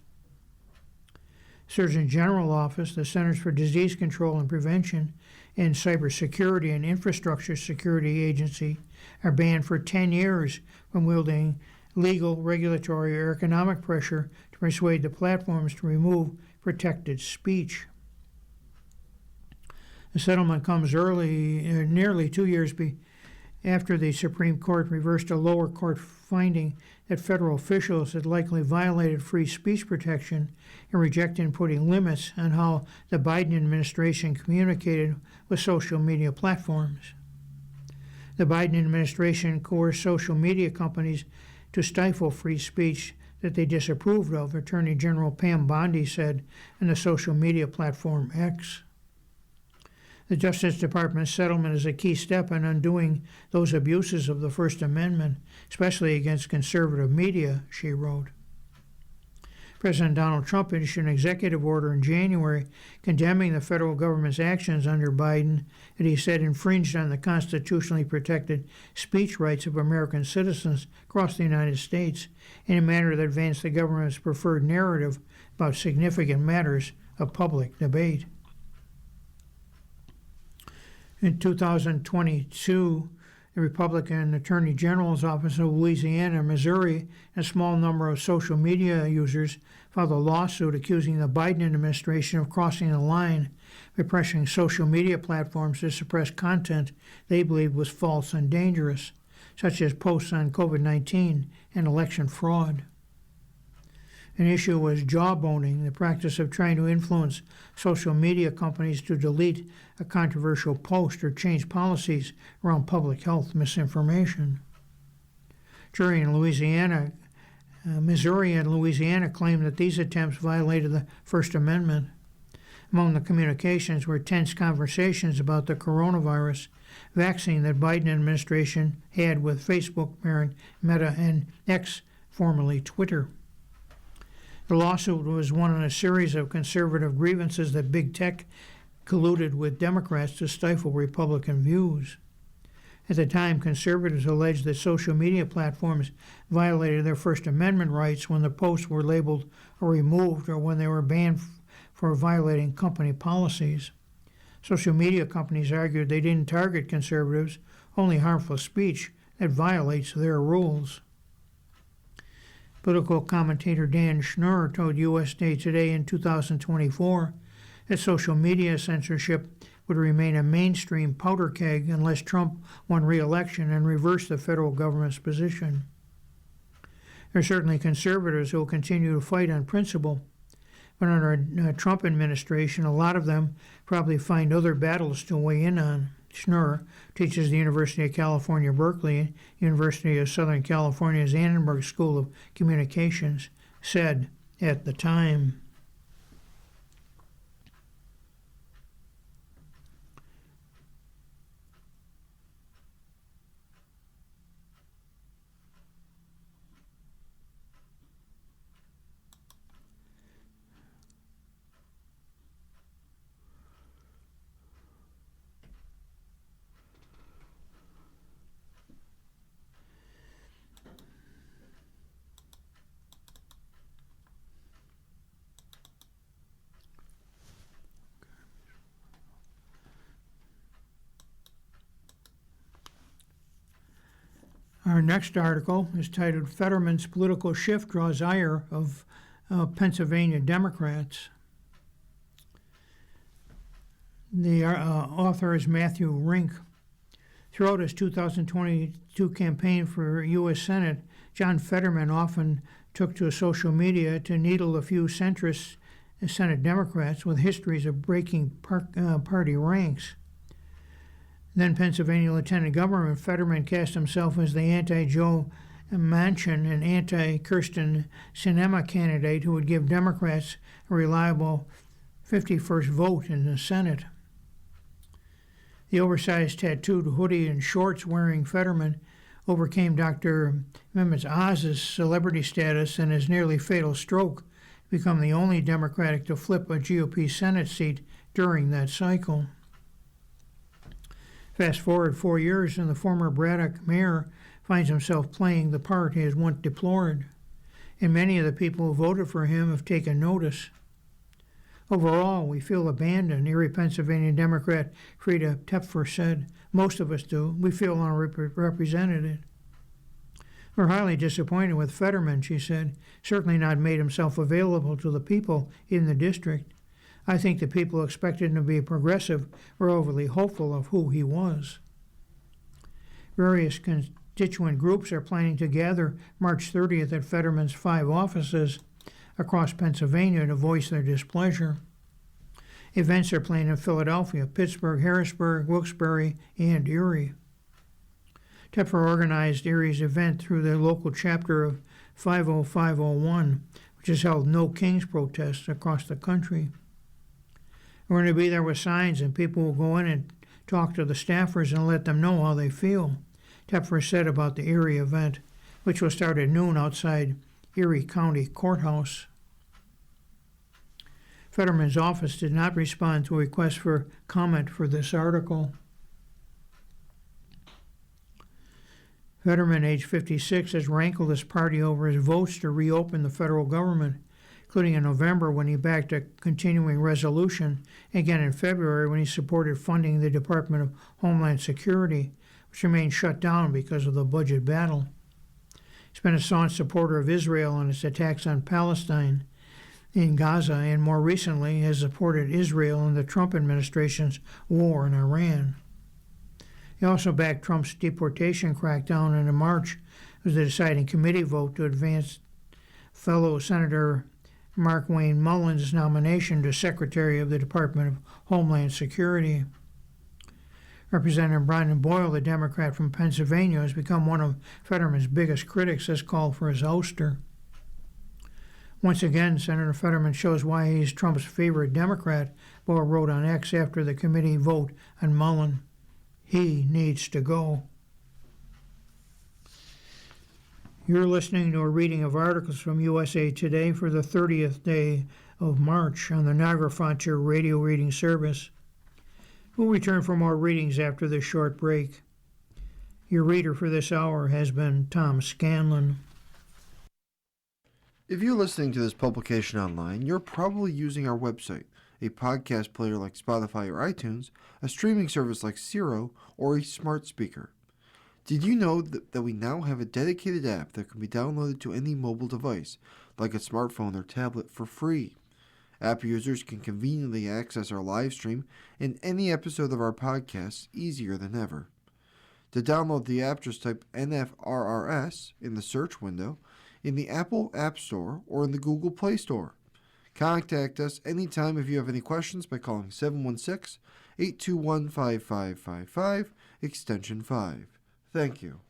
Surgeon General Office, the Centers for Disease Control and Prevention, and Cybersecurity and Infrastructure Security Agency are banned for 10 years from wielding legal, regulatory, or economic pressure to persuade the platforms to remove protected speech. The settlement comes nearly 2 years after the Supreme Court reversed a lower court finding that federal officials had likely violated free speech protection and rejected putting limits on how the Biden administration communicated with social media platforms. The Biden administration coerced social media companies to stifle free speech that they disapproved of, Attorney General Pam Bondi said in the social media platform X. The Justice Department's settlement is a key step in undoing those abuses of the First Amendment, especially against conservative media, she wrote. President Donald Trump issued an executive order in January condemning the federal government's actions under Biden that he said infringed on the constitutionally protected speech rights of American citizens across the United States in a manner that advanced the government's preferred narrative about significant matters of public debate. In 2022, the Republican Attorney General's office of Louisiana and Missouri and a small number of social media users filed a lawsuit accusing the Biden administration of crossing the line by pressuring social media platforms to suppress content they believed was false and dangerous, such as posts on COVID-19 and election fraud. An issue was jawboning, the practice of trying to influence social media companies to delete a controversial post or change policies around public health misinformation. Jury in Missouri and Louisiana claimed that these attempts violated the First Amendment. Among the communications were tense conversations about the coronavirus vaccine that Biden administration had with Facebook parent Meta and X, formerly Twitter. The lawsuit was one in a series of conservative grievances that big tech colluded with Democrats to stifle Republican views. At the time, conservatives alleged that social media platforms violated their First Amendment rights when the posts were labeled or removed or when they were banned for violating company policies. Social media companies argued they didn't target conservatives, only harmful speech that violates their rules. Political commentator Dan Schnur told USA Today in 2024 that social media censorship would remain a mainstream powder keg unless Trump won re-election and reversed the federal government's position. There are certainly conservatives who will continue to fight on principle, but under a Trump administration, a lot of them probably find other battles to weigh in on. Schnur teaches the University of California, Berkeley, University of Southern California's Annenberg School of Communications, said at the time. Our next article is titled Fetterman's Political Shift Draws Ire of Pennsylvania Democrats. The author is Matthew Rink. Throughout his 2022 campaign for U.S. Senate, John Fetterman often took to social media to needle a few centrist Senate Democrats with histories of breaking party ranks. Then Pennsylvania Lieutenant Governor Fetterman cast himself as the anti-Joe Manchin and anti-Kirsten Sinema candidate who would give Democrats a reliable 51st vote in the Senate. The oversized tattooed hoodie and shorts wearing Fetterman overcame Dr. Mehmet Oz's celebrity status and his nearly fatal stroke to become the only Democratic to flip a GOP Senate seat during that cycle. Fast forward 4 years, and the former Braddock mayor finds himself playing the part he has once deplored, and many of the people who voted for him have taken notice. Overall, we feel abandoned, Erie, Pennsylvania Democrat Frida Tepfer said. Most of us do. We feel unrepresented. We're highly disappointed with Fetterman, she said. Certainly not made himself available to the people in the district. I think the people expected him to be progressive were overly hopeful of who he was. Various constituent groups are planning to gather March 30th at Fetterman's 5 offices across Pennsylvania to voice their displeasure. Events are planned in Philadelphia, Pittsburgh, Harrisburg, Wilkes-Barre, and Erie. Tepfer organized Erie's event through the local chapter of 50501, which has held No Kings protests across the country. We're going to be there with signs, and people will go in and talk to the staffers and let them know how they feel, Tepfer said about the Erie event, which will start at noon outside Erie County Courthouse. Fetterman's office did not respond to a request for comment for this article. Fetterman, age 56, has rankled his party over his votes to reopen the federal government, including in November when he backed a continuing resolution, and again in February when he supported funding the Department of Homeland Security, which remained shut down because of the budget battle. He's been a staunch supporter of Israel and its attacks on Palestine in Gaza, and more recently has supported Israel in the Trump administration's war in Iran. He also backed Trump's deportation crackdown, and in March was the deciding committee vote to advance fellow Senator Markwayne Mullin's nomination to Secretary of the Department of Homeland Security. Representative Brandon Boyle, the Democrat from Pennsylvania, has become one of Fetterman's biggest critics, has called for his ouster. Once again, Senator Fetterman shows why he's Trump's favorite Democrat, Boyle wrote on X after the committee vote on Mullin. He needs to go. You're listening to a reading of articles from USA Today for the 30th day of March on the Niagara Frontier Radio Reading Service. We'll return for more readings after this short break. Your reader for this hour has been Tom Scanlon. If you're listening to this publication online, you're probably using our website, a podcast player like Spotify or iTunes, a streaming service like Siro, or a smart speaker. Did you know that we now have a dedicated app that can be downloaded to any mobile device, like a smartphone or tablet, for free? App users can conveniently access our live stream and any episode of our podcast easier than ever. To download the app, just type NFRRS in the search window in the Apple App Store or in the Google Play Store. Contact us anytime if you have any questions by calling 716-821-5555, extension 5. Thank you.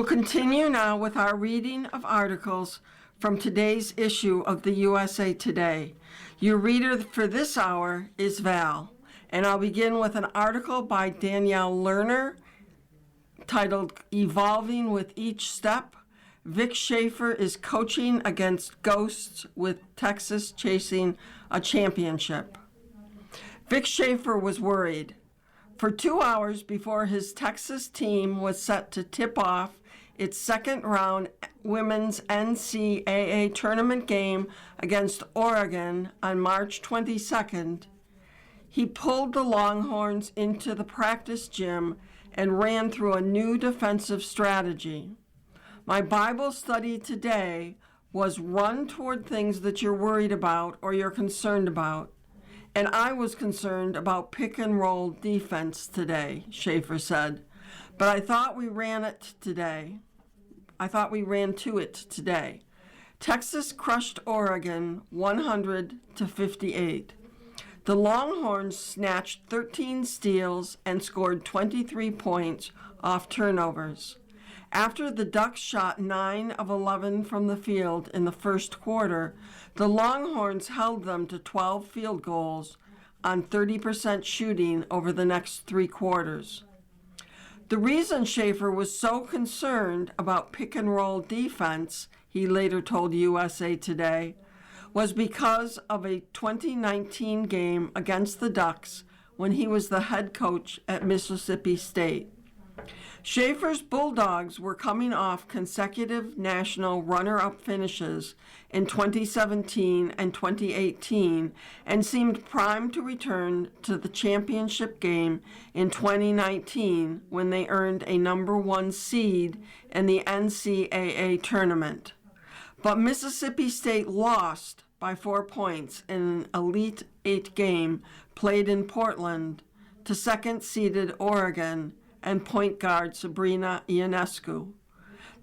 We'll continue now with our reading of articles from today's issue of the USA Today. Your reader for this hour is Val, and I'll begin with an article by Danielle Lerner titled Evolving with Each Step. Vic Schaefer is coaching against ghosts with Texas chasing a championship. Vic Schaefer was worried. For 2 hours before his Texas team was set to tip off its second round women's NCAA tournament game against Oregon on March 22nd, he pulled the Longhorns into the practice gym and ran through a new defensive strategy. My Bible study today was run toward things that you're worried about or you're concerned about. And I was concerned about pick and roll defense today, Schaefer said. But I thought we ran it today. I thought we ran to it today. Texas crushed Oregon 100-58. The Longhorns snatched 13 steals and scored 23 points off turnovers. After the Ducks shot 9 of 11 from the field in the first quarter, the Longhorns held them to 12 field goals on 30% shooting over the next 3 quarters. The reason Schaefer was so concerned about pick and roll defense, he later told USA Today, was because of a 2019 game against the Ducks when he was the head coach at Mississippi State. Schaefer's Bulldogs were coming off consecutive national runner-up finishes in 2017 and 2018 and seemed primed to return to the championship game in 2019 when they earned a number 1 seed in the NCAA tournament. But Mississippi State lost by 4 points in an Elite 8 game played in Portland to second-seeded Oregon and point guard Sabrina Ionescu.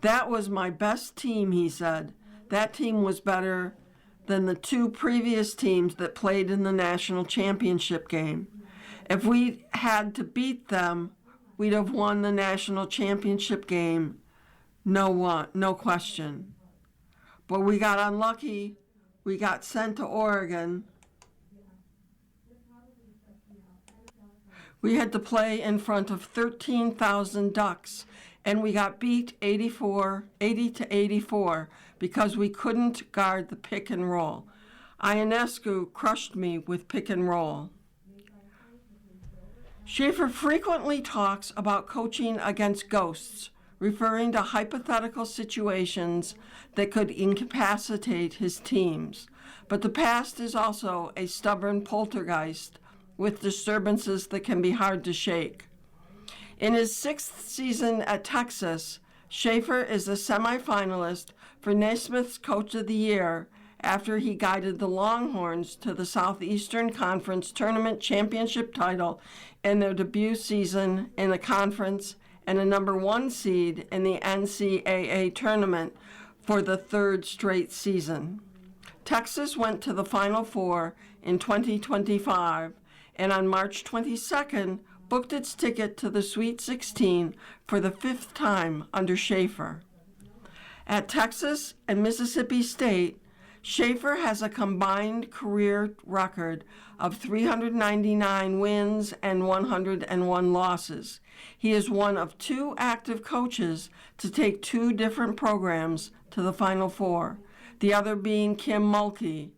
That was my best team, he said. That team was better than the 2 previous teams that played in the national championship game. If we had to beat them, we'd have won the national championship game, no question. But we got unlucky. We got sent to Oregon. We had to play in front of 13,000 Ducks, and we got beat 80-84 because we couldn't guard the pick and roll. Ionescu crushed me with pick and roll. Schaefer frequently talks about coaching against ghosts, referring to hypothetical situations that could incapacitate his teams. But the past is also a stubborn poltergeist with disturbances that can be hard to shake. In his 6th season at Texas, Schaefer is a semifinalist for Naismith's Coach of the Year after he guided the Longhorns to the Southeastern Conference Tournament Championship title in their debut season in the conference and a number 1 seed in the NCAA tournament for the 3rd straight season. Texas went to the Final Four in 2025 and on March 22nd booked its ticket to the Sweet 16 for the 5th time under Schaefer. At Texas and Mississippi State, Schaefer has a combined career record of 399 wins and 101 losses. He is one of 2 active coaches to take 2 different programs to the Final Four, the other being Kim Mulkey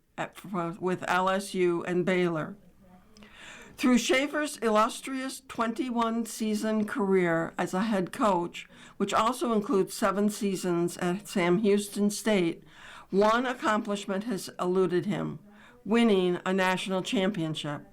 with LSU and Baylor. Through Schaefer's illustrious 21-season career as a head coach, which also includes 7 seasons at Sam Houston State, one accomplishment has eluded him: winning a national championship.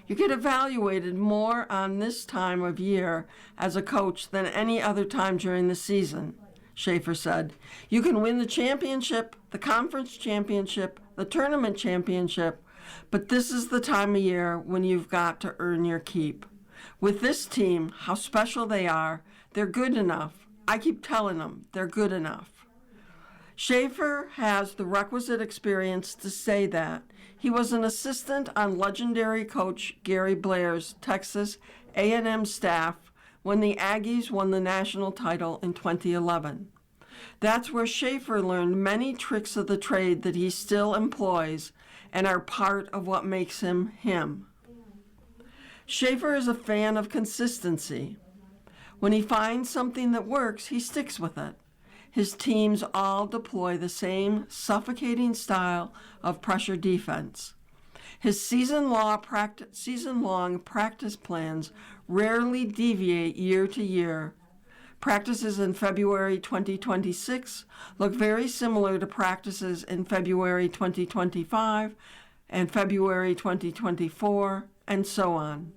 You get evaluated more on this time of year as a coach than any other time during the season, Schaefer said. You can win the championship, the conference championship, the tournament championship, but this is the time of year when you've got to earn your keep. With this team, how special they are, they're good enough. I keep telling them they're good enough. Schaefer has the requisite experience to say that. He was an assistant on legendary coach Gary Blair's Texas A&M staff when the Aggies won the national title in 2011. That's where Schaefer learned many tricks of the trade that he still employs and are part of what makes him him. Schaefer is a fan of consistency. When he finds something that works, he sticks with it. His teams all deploy the same suffocating style of pressure defense. His season-long practice plans rarely deviate year to year. Practices in February 2026 look very similar to practices in February 2025 and February 2024, and so on.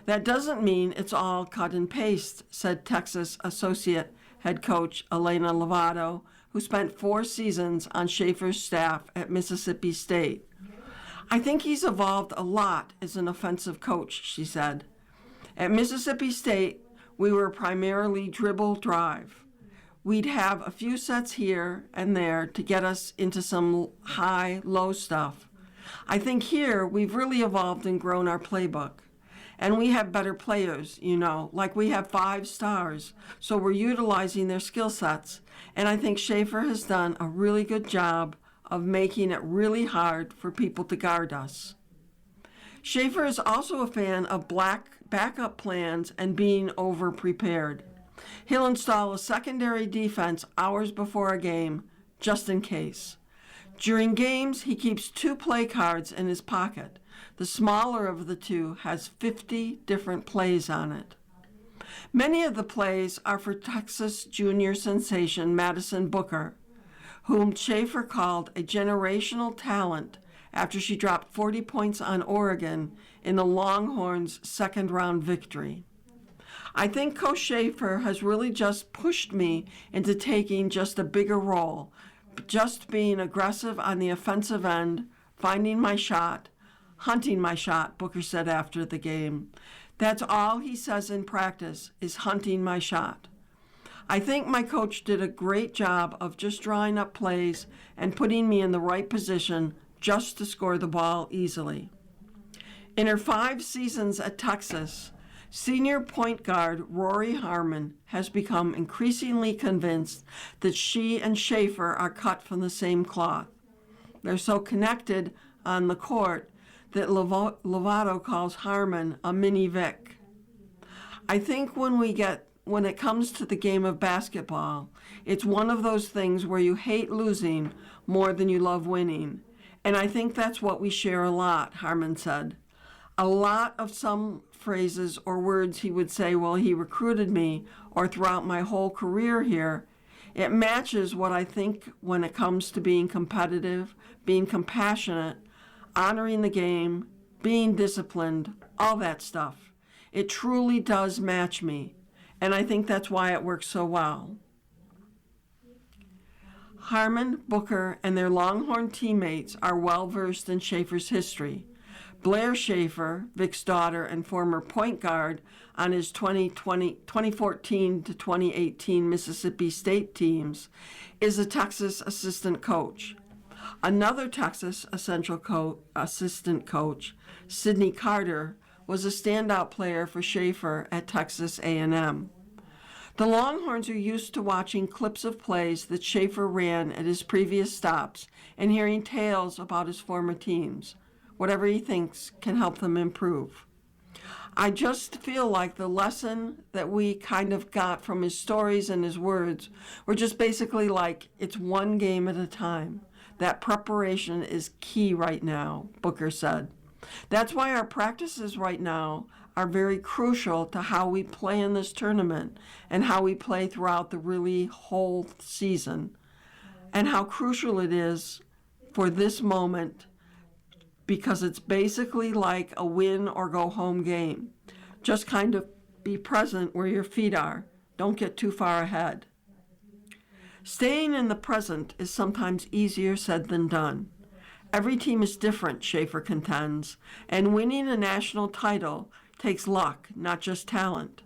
That doesn't mean it's all cut and paste, said Texas associate head coach Elena Lovato, who spent 4 seasons on Schaefer's staff at Mississippi State. I think he's evolved a lot as an offensive coach, she said. At Mississippi State, we were primarily dribble drive. We'd have a few sets here and there to get us into some high-low stuff. I think here we've really evolved and grown our playbook. And we have better players, like we have 5 stars, so we're utilizing their skill sets. And I think Schaefer has done a really good job of making it really hard for people to guard us. Schaefer is also a fan of backup plans and being over-prepared. He'll install a secondary defense hours before a game, just in case. During games, he keeps 2 play cards in his pocket. The smaller of the 2 has 50 different plays on it. Many of the plays are for Texas junior sensation Madison Booker, whom Schaefer called a generational talent after she dropped 40 points on Oregon in the Longhorns' second-round victory. I think Coach Schaefer has really just pushed me into taking just a bigger role, just being aggressive on the offensive end, finding my shot, hunting my shot, Booker said after the game. That's all he says in practice, is hunting my shot. I think my coach did a great job of just drawing up plays and putting me in the right position just to score the ball easily. In her 5 seasons at Texas, senior point guard Rory Harmon has become increasingly convinced that she and Schaefer are cut from the same cloth. They're so connected on the court that Lovato calls Harmon a mini Vic. I think when it comes to the game of basketball, it's one of those things where you hate losing more than you love winning. And I think that's what we share a lot, Harmon said. A lot of some phrases or words he would say while he recruited me or throughout my whole career here, it matches what I think when it comes to being competitive, being compassionate, honoring the game, being disciplined, all that stuff. It truly does match me, and I think that's why it works so well. Harmon, Booker, and their Longhorn teammates are well-versed in Schaefer's history. Blair Schaefer, Vic's daughter and former point guard on his 2014 to 2018 Mississippi State teams, is a Texas assistant coach. Another Texas assistant coach, Sidney Carter, was a standout player for Schaefer at Texas A&M. The Longhorns are used to watching clips of plays that Schaefer ran at his previous stops and hearing tales about his former teams. Whatever he thinks can help them improve. I just feel like the lesson that we kind of got from his stories and his words were just basically like, it's one game at a time. That preparation is key right now, Booker said. That's why our practices right now are very crucial to how we play in this tournament and how we play throughout the really whole season, and how crucial it is for this moment, because it's basically like a win or go home game. Just kind of be present where your feet are. Don't get too far ahead. Staying in the present is sometimes easier said than done. Every team is different, Schaefer contends, and winning a national title takes luck, not just talent.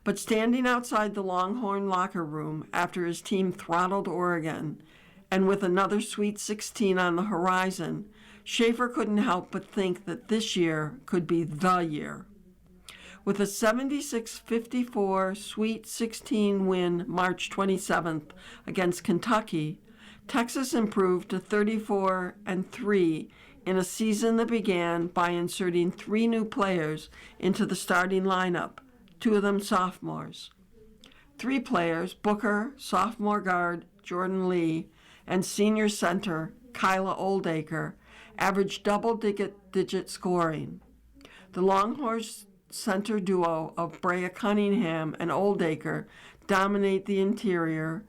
But standing outside the Longhorn locker room after his team throttled Oregon, and with another Sweet 16 on the horizon, Schaefer couldn't help but think that this year could be the year. With a 76-54 Sweet 16 win March 27th against Kentucky, Texas improved to 34-3 in a season that began by inserting 3 new players into the starting lineup, 2 of them sophomores. 3 players, Booker, sophomore guard Jordan Lee, and senior center Kyla Oldacre, averaged double-digit scoring. The Longhorns center duo of Brea Cunningham and Oldacre dominate the interior.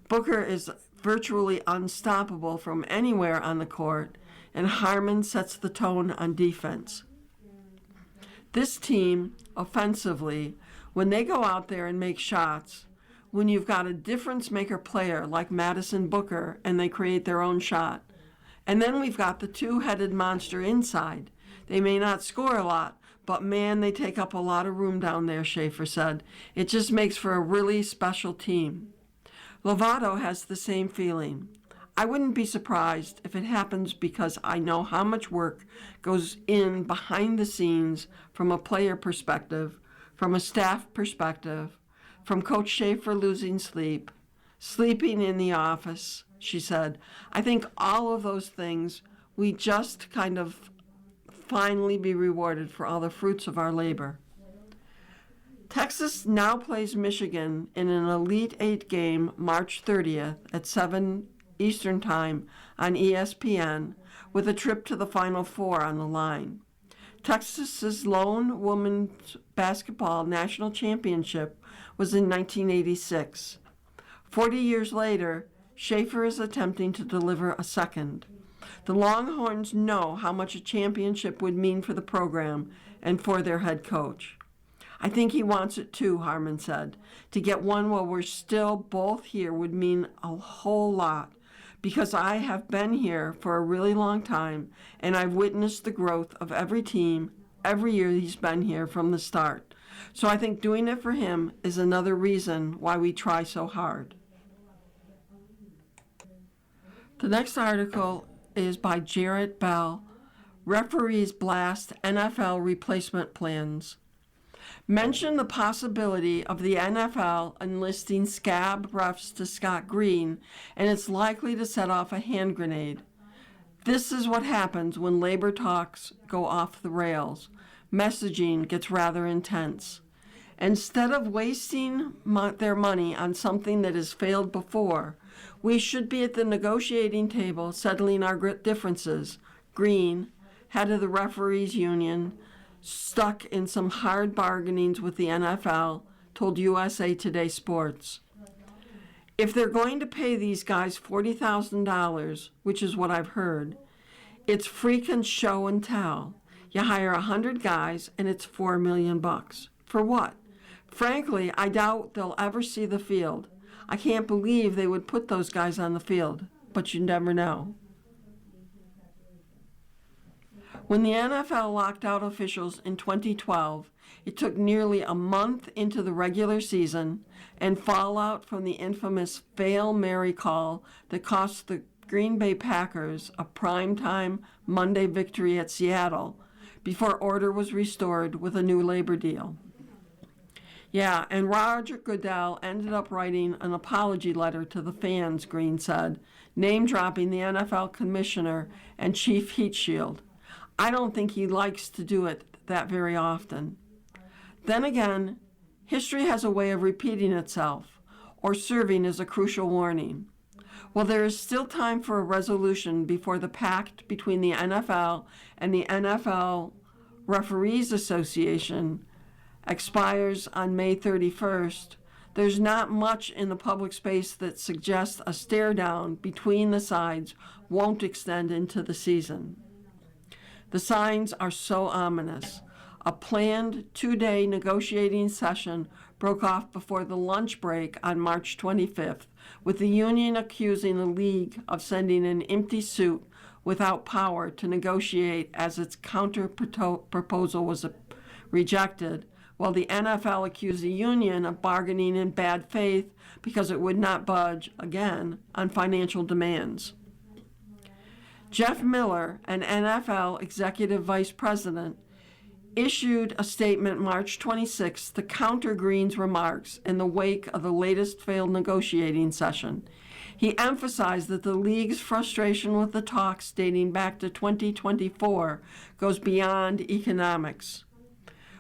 Booker is virtually unstoppable from anywhere on the court, and Harmon sets the tone on defense. This team, offensively, when they go out there and make shots, when you've got a difference-maker player like Madison Booker and they create their own shot, and then we've got the 2-headed monster inside. They may not score a lot, but man, they take up a lot of room down there, Schaefer said. It just makes for a really special team. Lovato has the same feeling. I wouldn't be surprised if it happens because I know how much work goes in behind the scenes from a player perspective, from a staff perspective, from Coach Schaefer losing sleep, sleeping in the office, she said. I think all of those things, we just kind of finally be rewarded for all the fruits of our labor. Texas now plays Michigan in an Elite 8 game March 30th at 7 Eastern Time on ESPN, with a trip to the Final Four on the line. Texas's lone women's basketball national championship was in 1986. 40 years later, Schaefer is attempting to deliver a second. The Longhorns know how much a championship would mean for the program and for their head coach. I think he wants it too, Harmon said. To get one while we're still both here would mean a whole lot, because I have been here for a really long time, and I've witnessed the growth of every team every year he's been here from the start. So I think doing it for him is another reason why we try so hard. The next article is by Jarrett Bell. Referees blast NFL replacement plans. Mention the possibility of the NFL enlisting scab refs to Scott Green, and it's likely to set off a hand grenade. This is what happens when labor talks go off the rails. Messaging gets rather intense. Instead of wasting their money on something that has failed before, we should be at the negotiating table settling our differences. Green, head of the referees union, stuck in some hard bargainings with the NFL, told USA Today Sports. If they're going to pay these guys $40,000, which is what I've heard, it's freaking show and tell. You hire 100 guys and it's $4 million. For what? Frankly, I doubt they'll ever see the field. I can't believe they would put those guys on the field, but you never know. When the NFL locked out officials in 2012, it took nearly a month into the regular season and fallout from the infamous Hail Mary call that cost the Green Bay Packers a primetime Monday victory at Seattle before order was restored with a new labor deal. Yeah, and Roger Goodell ended up writing an apology letter to the fans, Green said, name-dropping the NFL commissioner and Chief Heat Shield. I don't think he likes to do it that very often. Then again, history has a way of repeating itself, or serving as a crucial warning. While there is still time for a resolution before the pact between the NFL and the NFL Referees Association expires on May 31st, there's not much in the public space that suggests a stare-down between the sides won't extend into the season. The signs are so ominous. A planned 2-day negotiating session broke off before the lunch break on March 25th, with the union accusing the league of sending an empty suit without power to negotiate as its counter-proposal was rejected, while the NFL accused the union of bargaining in bad faith because it would not budge, again, on financial demands. Jeff Miller, an NFL executive vice president, issued a statement March 26 to counter Green's remarks in the wake of the latest failed negotiating session. He emphasized that the league's frustration with the talks dating back to 2024 goes beyond economics.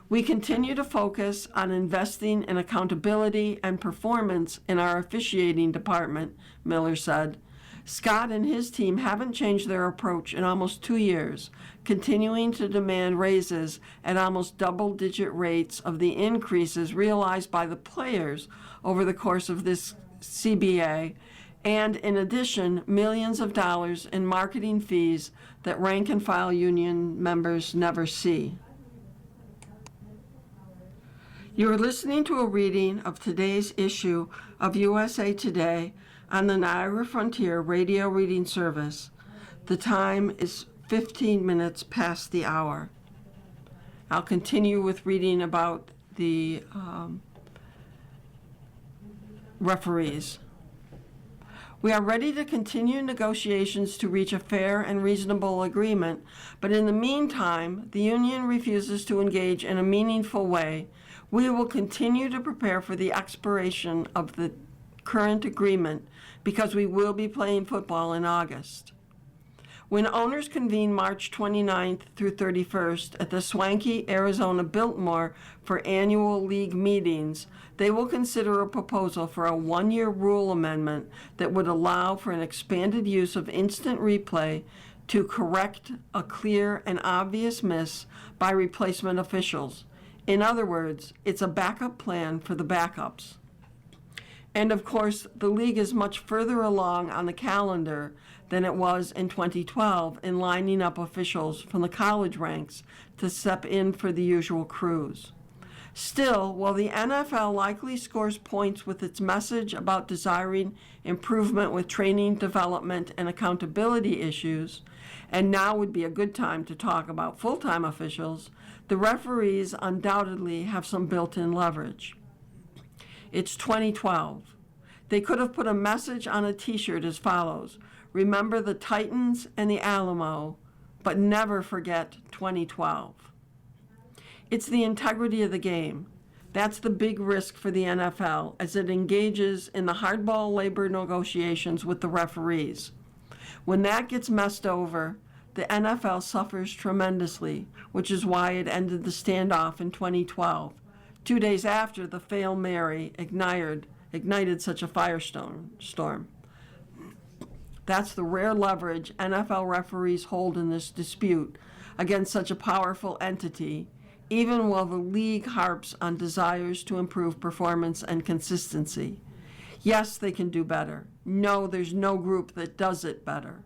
We continue to focus on investing in accountability and performance in our officiating department, Miller said. Scott and his team haven't changed their approach in almost 2 years, continuing to demand raises at almost double-digit rates of the increases realized by the players over the course of this CBA, and in addition, millions of dollars in marketing fees that rank-and-file union members never see. You are listening to a reading of today's issue of USA Today on the Niagara Frontier Radio Reading Service. The time is 15 minutes past the hour. I'll continue with reading about the referees. We are ready to continue negotiations to reach a fair and reasonable agreement, but in the meantime, the union refuses to engage in a meaningful way. We will continue to prepare for the expiration of the current agreement because we will be playing football in August. When owners convene March 29th through 31st at the swanky Arizona Biltmore for annual league meetings, they will consider a proposal for a 1-year rule amendment that would allow for an expanded use of instant replay to correct a clear and obvious miss by replacement officials. In other words, it's a backup plan for the backups. And of course, the league is much further along on the calendar than it was in 2012 in lining up officials from the college ranks to step in for the usual crews. Still, while the NFL likely scores points with its message about desiring improvement with training, development, and accountability issues, and now would be a good time to talk about full-time officials, the referees undoubtedly have some built-in leverage. It's 2012. They could have put a message on a t-shirt as follows: remember the Titans and the Alamo, but never forget 2012. It's the integrity of the game. That's the big risk for the NFL as it engages in the hardball labor negotiations with the referees. When that gets messed over, the NFL suffers tremendously, which is why it ended the standoff in 2012, 2 days after the Hail Mary ignited such a firestorm. That's the rare leverage NFL referees hold in this dispute against such a powerful entity, even while the league harps on desires to improve performance and consistency. Yes, they can do better. No, there's no group that does it better.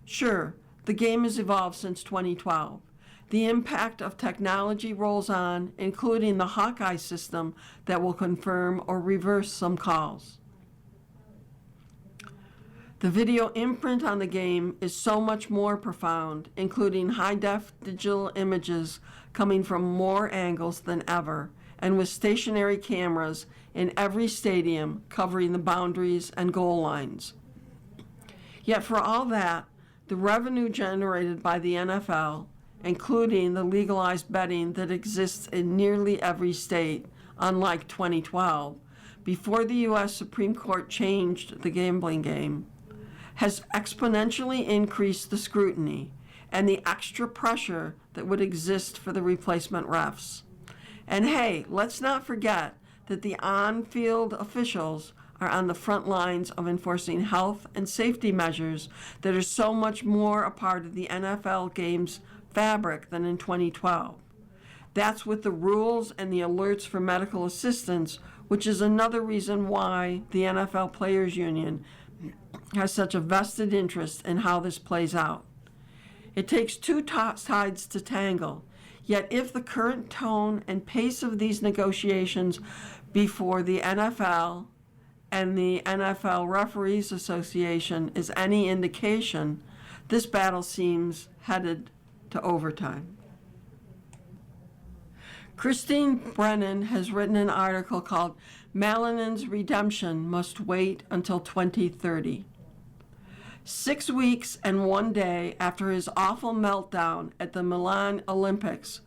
Sure, the game has evolved since 2012. The impact of technology rolls on, including the Hawkeye system that will confirm or reverse some calls. The video imprint on the game is so much more profound, including high-def digital images coming from more angles than ever, and with stationary cameras in every stadium covering the boundaries and goal lines. Yet for all that, the revenue generated by the NFL, including the legalized betting that exists in nearly every state, unlike 2012, before the U.S. Supreme Court changed the gambling game, has exponentially increased the scrutiny and the extra pressure that would exist for the replacement refs. And hey, let's not forget that the on-field officials are on the front lines of enforcing health and safety measures that are so much more a part of the NFL game's fabric than in 2012. That's with the rules and the alerts for medical assistance, which is another reason why the NFL Players Union has such a vested interest in how this plays out. It takes two sides to tangle, yet if the current tone and pace of these negotiations before the NFL and the NFL Referees Association is any indication, this battle seems headed to overtime. Christine Brennan has written an article called "Malanin's Redemption Must Wait Until 2030. 6 weeks and 1 day after his awful meltdown at the Milan Olympics,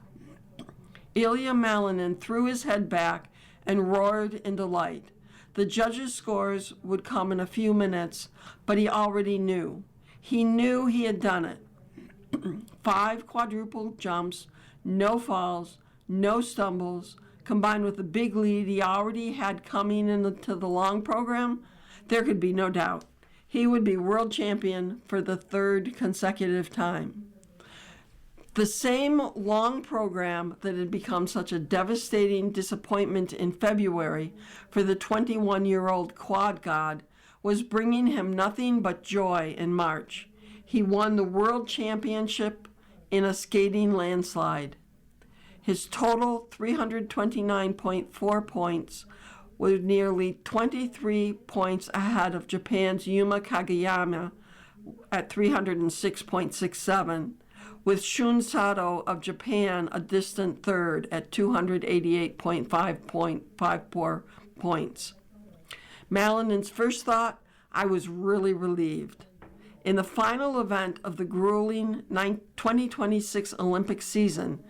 Ilya Malinin threw his head back and roared in delight. The judges' scores would come in a few minutes, but he already knew. He knew he had done it. 5 quadruple jumps, no falls, no stumbles, combined with the big lead he already had coming into the long program, there could be no doubt. He would be world champion for the 3rd consecutive time. The same long program that had become such a devastating disappointment in February for the 21-year-old quad god was bringing him nothing but joy in March. He won the world championship in a skating landslide. His total 329.4 points was nearly 23 points ahead of Japan's Yuma Kageyama at 306.67, with Shun Sato of Japan a distant third at 288.54 points. Malinin's first thought, I was really relieved. In the final event of the grueling 2026 Olympic season,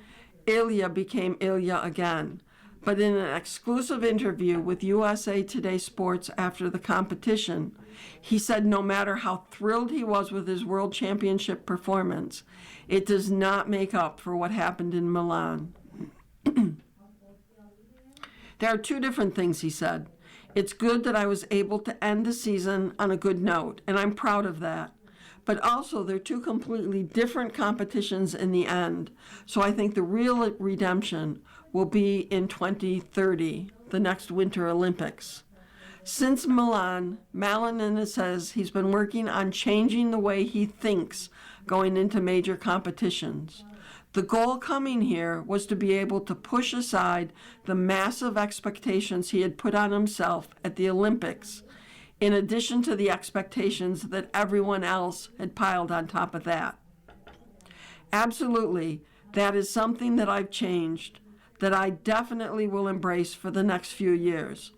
Ilya became Ilya again. But in an exclusive interview with USA Today Sports after the competition, he said no matter how thrilled he was with his world championship performance, it does not make up for what happened in Milan. There are 2 different things, he said. It's good that I was able to end the season on a good note, and I'm proud of that. But also, they're 2 completely different competitions in the end. So I think the real redemption will be in 2030, the next Winter Olympics. Since Milan, Malinin says he's been working on changing the way he thinks going into major competitions. The goal coming here was to be able to push aside the massive expectations he had put on himself at the Olympics, in addition to the expectations that everyone else had piled on top of that. Absolutely, that is something that I've changed, that I definitely will embrace for the next few years.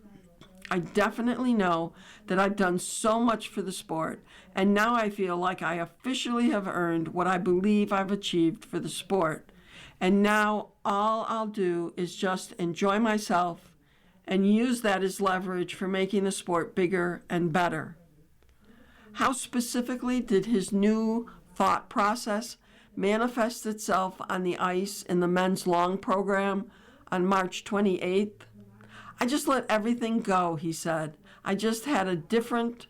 I definitely know that I've done so much for the sport, and now I feel like I officially have earned what I believe I've achieved for the sport. And now all I'll do is just enjoy myself and use that as leverage for making the sport bigger and better. How specifically did his new thought process manifest itself on the ice in the men's long program on March 28th? I just let everything go, he said. I just had a different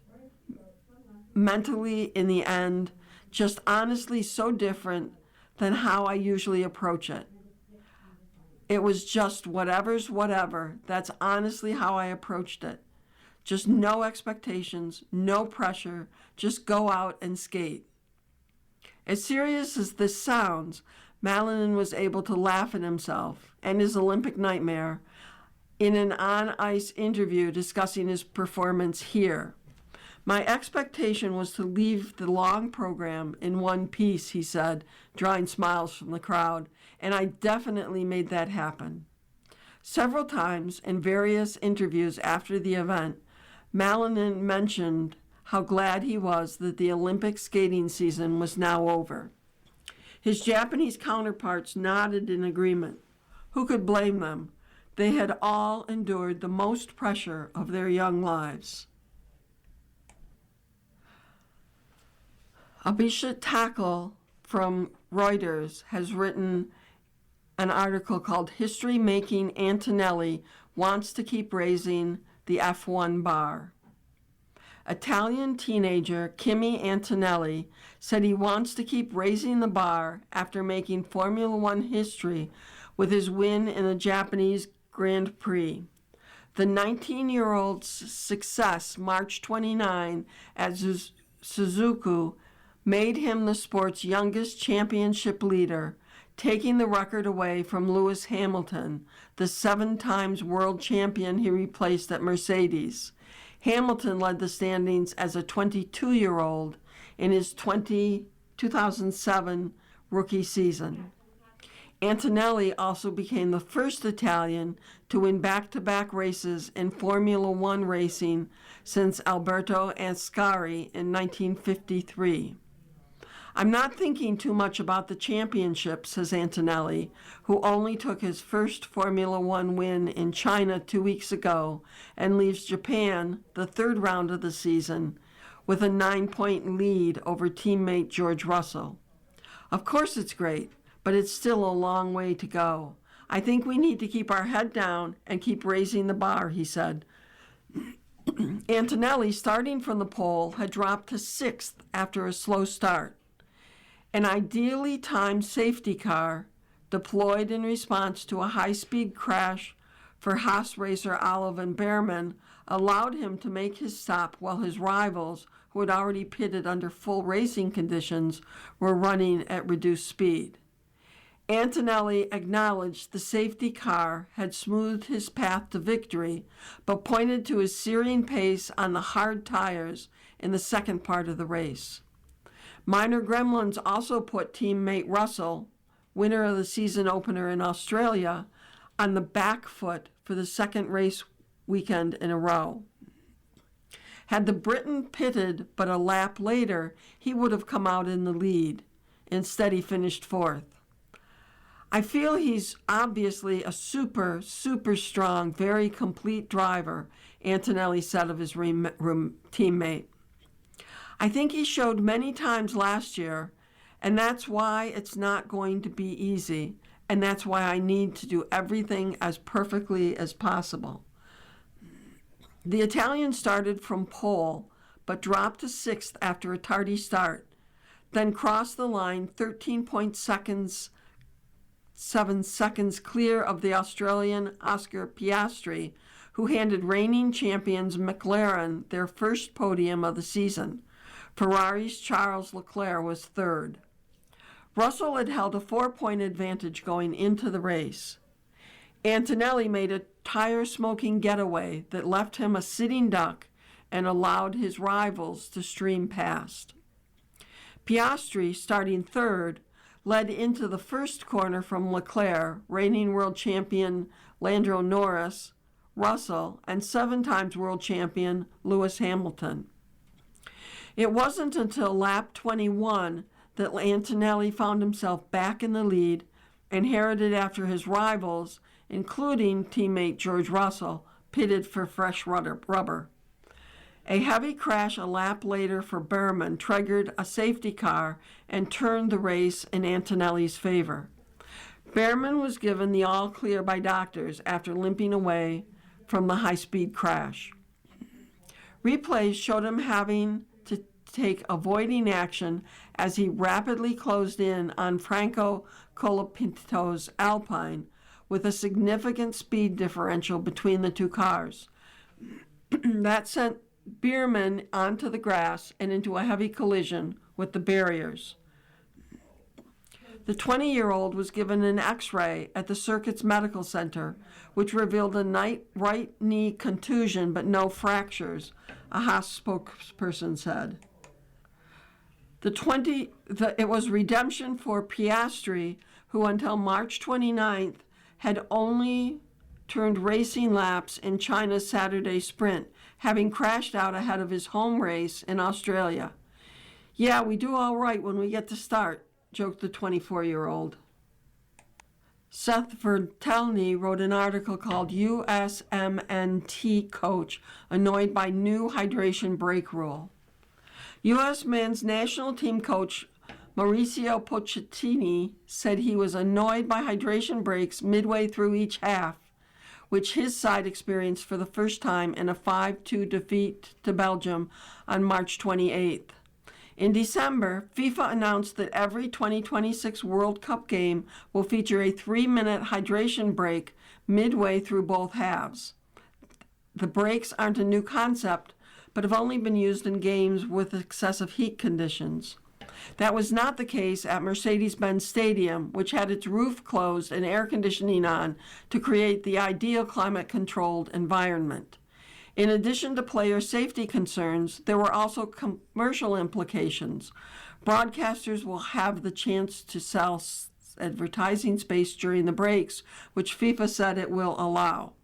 mentally in the end, just honestly so different than how I usually approach it. It was just whatever's whatever. That's honestly how I approached it. Just no expectations, no pressure, just go out and skate. As serious as this sounds, Malinin was able to laugh at himself and his Olympic nightmare in an on-ice interview discussing his performance here. My expectation was to leave the long program in one piece, he said, drawing smiles from the crowd, and I definitely made that happen. Several times in various interviews after the event, Malinin mentioned how glad he was that the Olympic skating season was now over. His Japanese counterparts nodded in agreement. Who could blame them? They had all endured the most pressure of their young lives. Abhishek Thakur from Reuters has written an article called History Making Antonelli Wants to Keep Raising the F1 Bar. Italian teenager Kimi Antonelli said he wants to keep raising the bar after making Formula One history with his win in the Japanese Grand Prix. The 19-year-old's success March 29 at Suzuka made him the sport's youngest championship leader, taking the record away from Lewis Hamilton, the 7 times world champion he replaced at Mercedes. Hamilton led the standings as a 22-year-old in his 2007 rookie season. Antonelli also became the first Italian to win back-to-back races in Formula One racing since Alberto Ascari in 1953. I'm not thinking too much about the championship, says Antonelli, who only took his first Formula One win in China 2 weeks ago and leaves Japan, the third round of the season, with a 9-point lead over teammate George Russell. Of course it's great, but it's still a long way to go. I think we need to keep our head down and keep raising the bar, he said. Antonelli, starting from the pole, had dropped to 6th after a slow start. An ideally timed safety car, deployed in response to a high-speed crash for Haas racer Oliver Bearman, allowed him to make his stop while his rivals, who had already pitted under full racing conditions, were running at reduced speed. Antonelli acknowledged the safety car had smoothed his path to victory, but pointed to his searing pace on the hard tires in the second part of the race. Minor gremlins also put teammate Russell, winner of the season opener in Australia, on the back foot for the second race weekend in a row. Had the Briton pitted but a lap later, he would have come out in the lead. Instead, he finished 4th. I feel he's obviously a super strong, very complete driver, Antonelli said of his teammate. I think he showed many times last year, and that's why it's not going to be easy, and that's why I need to do everything as perfectly as possible. The Italian started from pole, but dropped to 6th after a tardy start, then crossed the line 13.7 seconds clear of the Australian Oscar Piastri, who handed reigning champions McLaren their first podium of the season. Ferrari's Charles Leclerc was 3rd. Russell had held a 4-point advantage going into the race. Antonelli made a tire-smoking getaway that left him a sitting duck and allowed his rivals to stream past. Piastri, starting 3rd, led into the first corner from Leclerc, reigning world champion Lando Norris, Russell, and 7-time world champion Lewis Hamilton. It wasn't until lap 21 that Antonelli found himself back in the lead and heralded after his rivals, including teammate George Russell, pitted for fresh rubber. A heavy crash a lap later for Bearman triggered a safety car and turned the race in Antonelli's favor. Bearman was given the all-clear by doctors after limping away from the high-speed crash. Replays showed him having to take avoiding action as he rapidly closed in on Franco Colapinto's Alpine, with a significant speed differential between the two cars. That sent Bearman onto the grass and into a heavy collision with the barriers. The 20-year-old was given an X-ray at the circuit's medical center, which revealed a right knee contusion but no fractures, a Haas spokesperson said. It was redemption for Piastri, who until March 29th had only turned racing laps in China's Saturday sprint, having crashed out ahead of his home race in Australia. Yeah, we do all right when we get to start, joked the 24-year-old. Seth Vertelny wrote an article called USMNT Coach Annoyed by New Hydration Break Rule. U.S. men's national team coach Mauricio Pochettino said he was annoyed by hydration breaks midway through each half, which his side experienced for the first time in a 5-2 defeat to Belgium on March 28th. In December, FIFA announced that every 2026 World Cup game will feature a 3-minute hydration break midway through both halves. The breaks aren't a new concept, but have only been used in games with excessive heat conditions. That was not the case at Mercedes-Benz Stadium, which had its roof closed and air conditioning on to create the ideal climate-controlled environment. In addition to player safety concerns, there were also commercial implications. Broadcasters will have the chance to sell advertising space during the breaks, which FIFA said it will allow.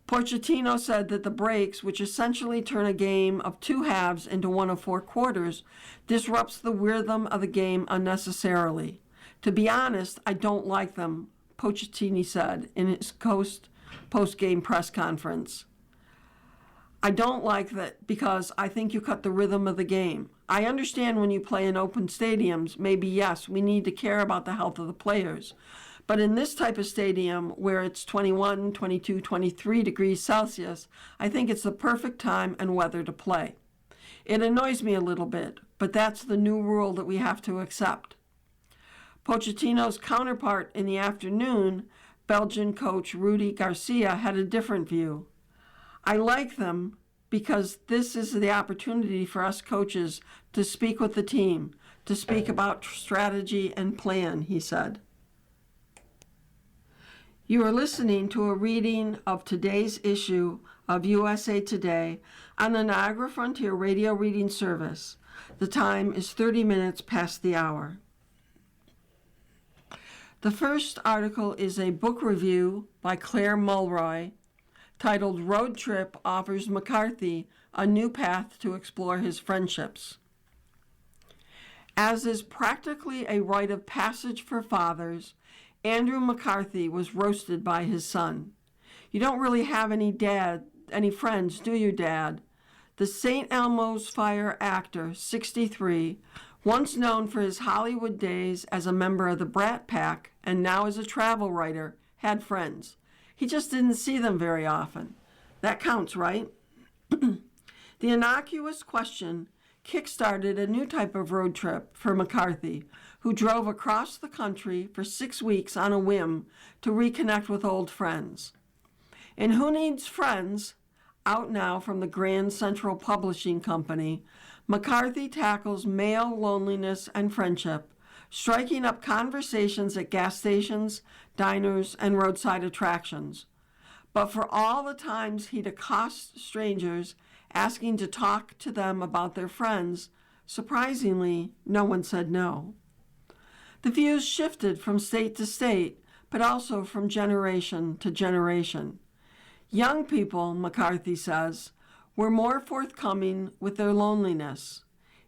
Pochettino said that the breaks, which essentially turn a game of two halves into one of four quarters, disrupts the rhythm of the game unnecessarily. To be honest, I don't like them, Pochettino said in his post-game press conference. I don't like that because I think you cut the rhythm of the game. I understand when you play in open stadiums, maybe yes, we need to care about the health of the players. But in this type of stadium where it's 21, 22, 23 degrees Celsius, I think it's the perfect time and weather to play. It annoys me a little bit, but that's the new rule that we have to accept. Pochettino's counterpart in the afternoon, Belgian coach Rudi Garcia, had a different view. I like them because this is the opportunity for us coaches to speak with the team, to speak about strategy and plan, he said. You are listening to a reading of today's issue of USA Today on the Niagara Frontier Radio Reading Service. The time is 30 minutes past the hour. The first article is a book review by Claire Mulroy titled Road Trip Offers McCarthy a New Path to Explore His Friendships. As is practically a rite of passage for fathers, Andrew McCarthy was roasted by his son. You don't really have any friends, do you, Dad? The St. Elmo's Fire actor, 63, once known for his Hollywood days as a member of the Brat Pack and now as a travel writer, had friends. He just didn't see them very often. That counts, right? The innocuous question kick-started a new type of road trip for McCarthy, who drove across the country for 6 weeks on a whim to reconnect with old friends. In Who Needs Friends, out now from the Grand Central Publishing Company, McCarthy tackles male loneliness and friendship, striking up conversations at gas stations, diners, and roadside attractions. But for all the times he'd accost strangers asking to talk to them about their friends, surprisingly, no one said no. The views shifted from state to state, but also from generation to generation. Young people, McCarthy says, were more forthcoming with their loneliness.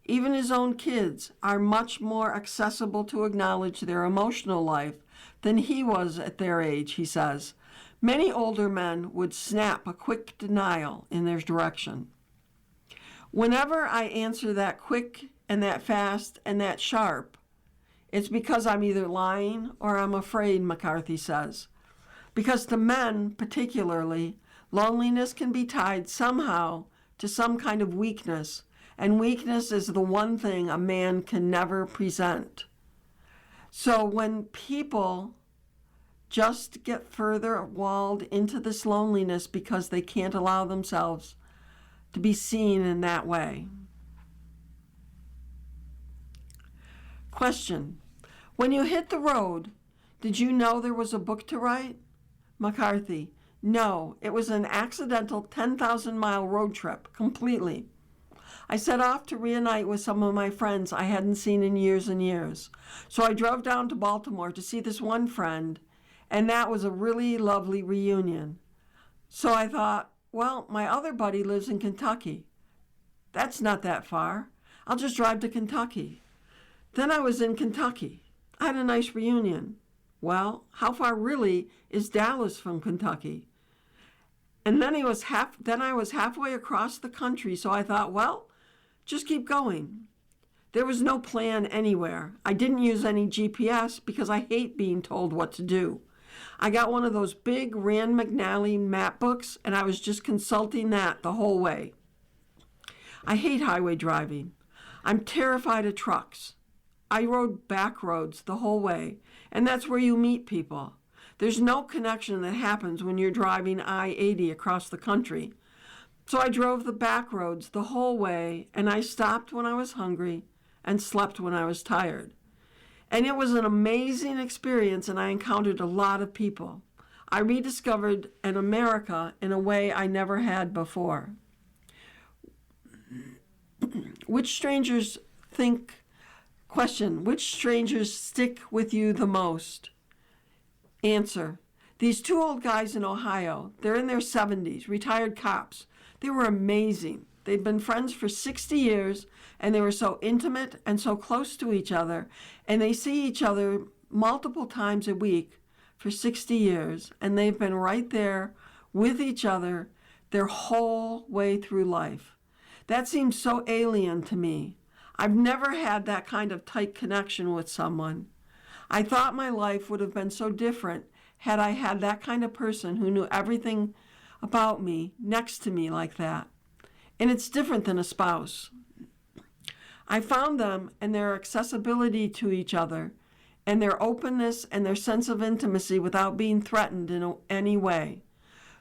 Even his own kids are much more accessible to acknowledge their emotional life than he was at their age, he says. Many older men would snap a quick denial in their direction. Whenever I answer that quick and that fast and that sharp, it's because I'm either lying or I'm afraid, McCarthy says. Because to men, particularly, loneliness can be tied somehow to some kind of weakness, and weakness is the one thing a man can never present. So when people just get further walled into this loneliness because they can't allow themselves to be seen in that way. Question: when you hit the road, did you know there was a book to write? McCarthy: no, it was an accidental 10,000-mile road trip, completely. I set off to reunite with some of my friends I hadn't seen in years and years. So I drove down to Baltimore to see this one friend, and that was a really lovely reunion. So I thought, well, my other buddy lives in Kentucky. That's not that far. I'll just drive to Kentucky. Then I was in Kentucky. I had a nice reunion. Well, how far really is Dallas from Kentucky? And then I was halfway across the country, so I thought, well, just keep going. There was no plan anywhere. I didn't use any GPS because I hate being told what to do. I got one of those big Rand McNally map books, and I was just consulting that the whole way. I hate highway driving. I'm terrified of trucks. I rode back roads the whole way, and that's where you meet people. There's no connection that happens when you're driving I-80 across the country. So I drove the back roads the whole way, and I stopped when I was hungry and slept when I was tired. And it was an amazing experience, and I encountered a lot of people. I rediscovered an America in a way I never had before. Which strangers stick with you the most? Answer: These two old guys in Ohio, they're in their 70s, retired cops. They were amazing. They'd been friends for 60 years, and they were so intimate and so close to each other, and they see each other multiple times a week for 60 years, and they've been right there with each other their whole way through life. That seems so alien to me. I've never had that kind of tight connection with someone. I thought my life would have been so different had I had that kind of person who knew everything about me next to me like that. And it's different than a spouse. I found them and their accessibility to each other and their openness and their sense of intimacy without being threatened in any way.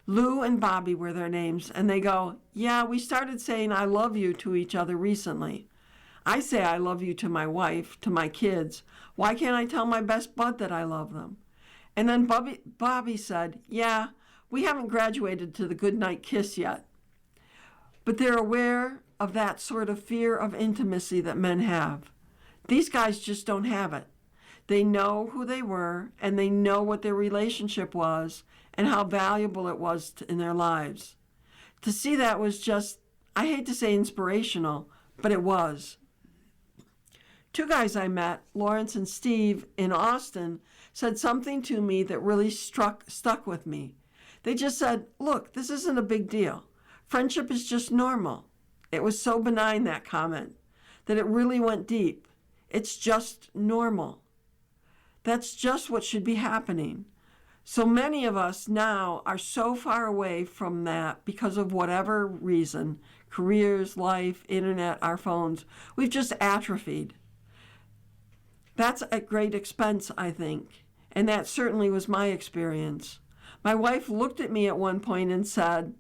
Lou and Bobby were their names, and they go, yeah, we started saying I love you to each other recently. I say I love you to my wife, to my kids. Why can't I tell my best bud that I love them? And then Bobby said, yeah, we haven't graduated to the goodnight kiss yet. But they're aware of that sort of fear of intimacy that men have. These guys just don't have it. They know who they were, and they know what their relationship was and how valuable it was in their lives. To see that was just, I hate to say inspirational, but it was. Two guys I met, Lawrence and Steve, in Austin, said something to me that really stuck with me. They just said, look, this isn't a big deal. Friendship is just normal. It was so benign, that comment, that it really went deep. It's just normal. That's just what should be happening. So many of us now are so far away from that because of whatever reason, careers, life, internet, our phones, we've just atrophied. That's at great expense, I think, and that certainly was my experience. My wife looked at me at one point and said,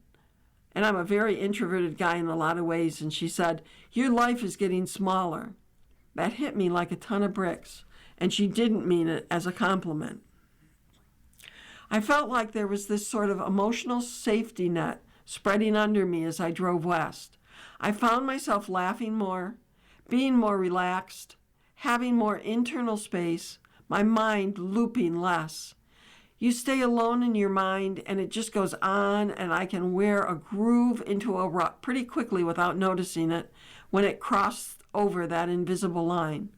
and I'm a very introverted guy in a lot of ways, and she said, your life is getting smaller. That hit me like a ton of bricks, and she didn't mean it as a compliment. I felt like there was this sort of emotional safety net spreading under me as I drove west. I found myself laughing more, being more relaxed, having more internal space, my mind looping less. You stay alone in your mind and it just goes on, and I can wear a groove into a rut pretty quickly without noticing it when it crossed over that invisible line.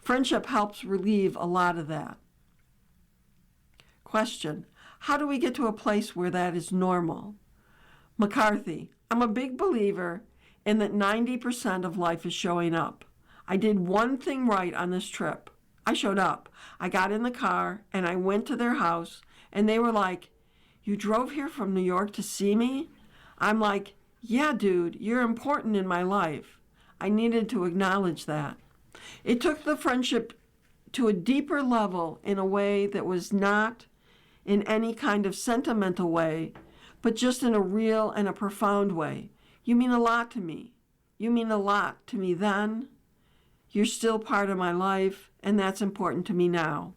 Friendship helps relieve a lot of that. Question: how do we get to a place where that is normal? McCarthy: I'm a big believer in that 90% of life is showing up. I did one thing right on this trip. I showed up. I got in the car and I went to their house, and they were like, you drove here from New York to see me? I'm like, yeah, dude, you're important in my life. I needed to acknowledge that. It took the friendship to a deeper level in a way that was not in any kind of sentimental way, but just in a real and a profound way. You mean a lot to me. You mean a lot to me then. You're still part of my life, and that's important to me now.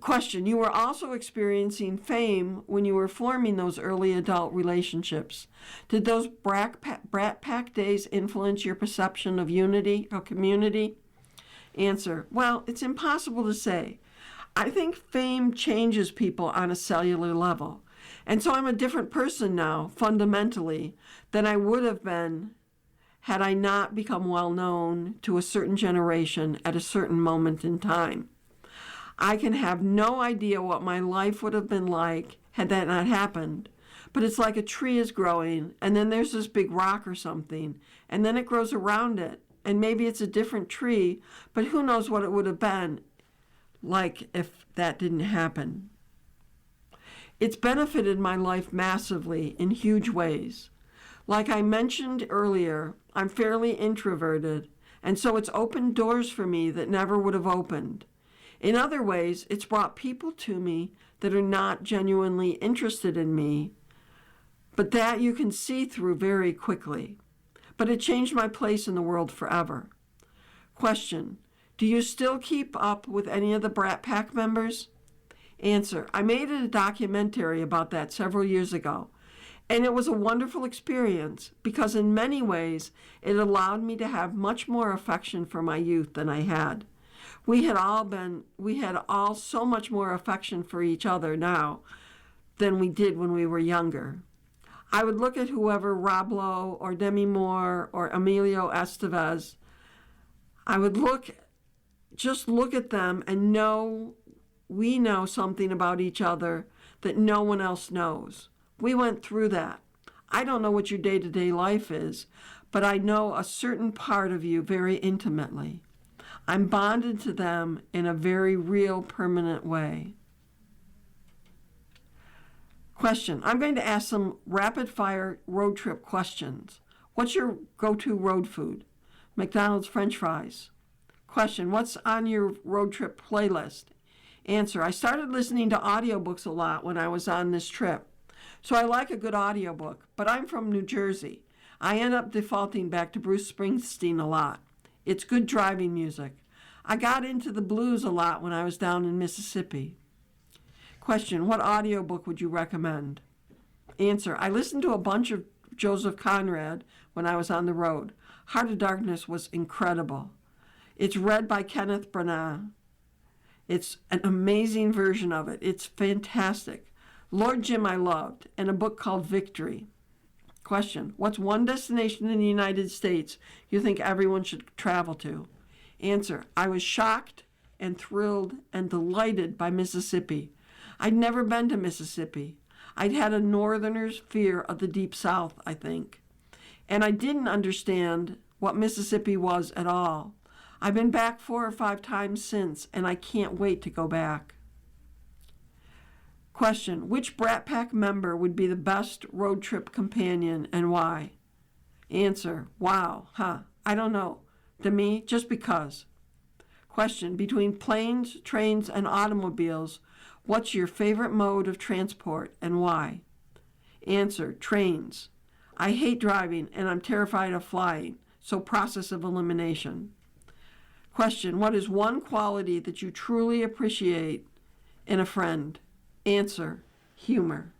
Question: you were also experiencing fame when you were forming those early adult relationships. Did those Brat Pack days influence your perception of unity or community? Answer: well, it's impossible to say. I think fame changes people on a cellular level. And so I'm a different person now, fundamentally, than I would have been had I not become well known to a certain generation at a certain moment in time. I can have no idea what my life would have been like had that not happened. But it's like a tree is growing, and then there's this big rock or something, and then it grows around it, and maybe it's a different tree, but who knows what it would have been like if that didn't happen. It's benefited my life massively in huge ways. Like I mentioned earlier, I'm fairly introverted, and so it's opened doors for me that never would have opened. In other ways, it's brought people to me that are not genuinely interested in me, but that you can see through very quickly. But it changed my place in the world forever. Question: do you still keep up with any of the Brat Pack members? Answer: I made a documentary about that several years ago, and it was a wonderful experience because in many ways it allowed me to have much more affection for my youth than I had. We had all so much more affection for each other now than we did when we were younger. I would look at whoever, Rob Lowe or Demi Moore or Emilio Estevez. I would just look at them and know we know something about each other that no one else knows. We went through that. I don't know what your day-to-day life is, but I know a certain part of you very intimately. I'm bonded to them in a very real, permanent way. Question. I'm going to ask some rapid-fire road trip questions. What's your go-to road food? McDonald's French fries. Question. What's on your road trip playlist? Answer. I started listening to audiobooks a lot when I was on this trip. So I like a good audiobook, but I'm from New Jersey. I end up defaulting back to Bruce Springsteen a lot. It's good driving music. I got into the blues a lot when I was down in Mississippi. Question, what audiobook would you recommend? Answer, I listened to a bunch of Joseph Conrad when I was on the road. Heart of Darkness was incredible. It's read by Kenneth Branagh. It's an amazing version of it. It's fantastic. Lord Jim I loved, and a book called Victory. Question, what's one destination in the United States you think everyone should travel to? Answer, I was shocked and thrilled and delighted by Mississippi. I'd never been to Mississippi. I'd had a northerner's fear of the Deep South, I think. And I didn't understand what Mississippi was at all. I've been back 4 or 5 times since, and I can't wait to go back. Question, which Brat Pack member would be the best road trip companion and why? Answer, wow, I don't know. To me, just because. Question, between planes, trains, and automobiles, what's your favorite mode of transport and why? Answer, trains. I hate driving and I'm terrified of flying, so process of elimination. Question, what is one quality that you truly appreciate in a friend? Answer, humor.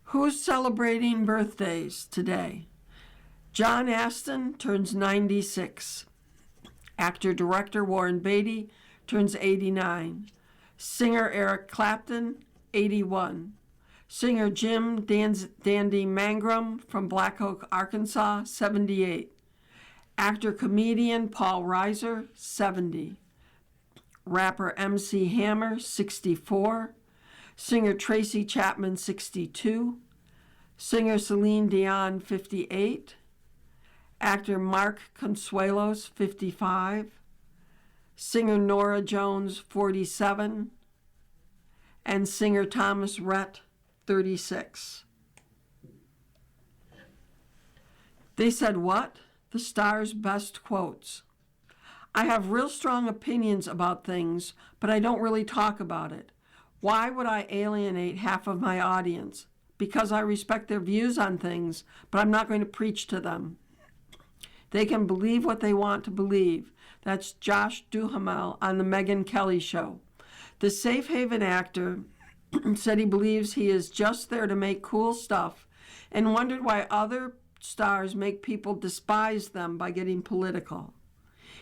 Who's celebrating birthdays today? John Aston turns 96. Actor-director Warren Beatty turns 89. Singer Eric Clapton, 81. Singer Jim Dandy Mangrum from Black Oak, Arkansas, 78. Actor-comedian Paul Reiser, 70. Rapper MC Hammer, 64. Singer Tracy Chapman, 62. Singer Celine Dion, 58. Actor Mark Consuelos, 55. Singer Nora Jones, 47. And singer Thomas Rhett, 36. They said what? The star's best quotes. I have real strong opinions about things, but I don't really talk about it. Why would I alienate half of my audience? Because I respect their views on things, but I'm not going to preach to them. They can believe what they want to believe. That's Josh Duhamel on the Megyn Kelly Show. The Safe Haven actor said he believes he is just there to make cool stuff and wondered why other stars make people despise them by getting political.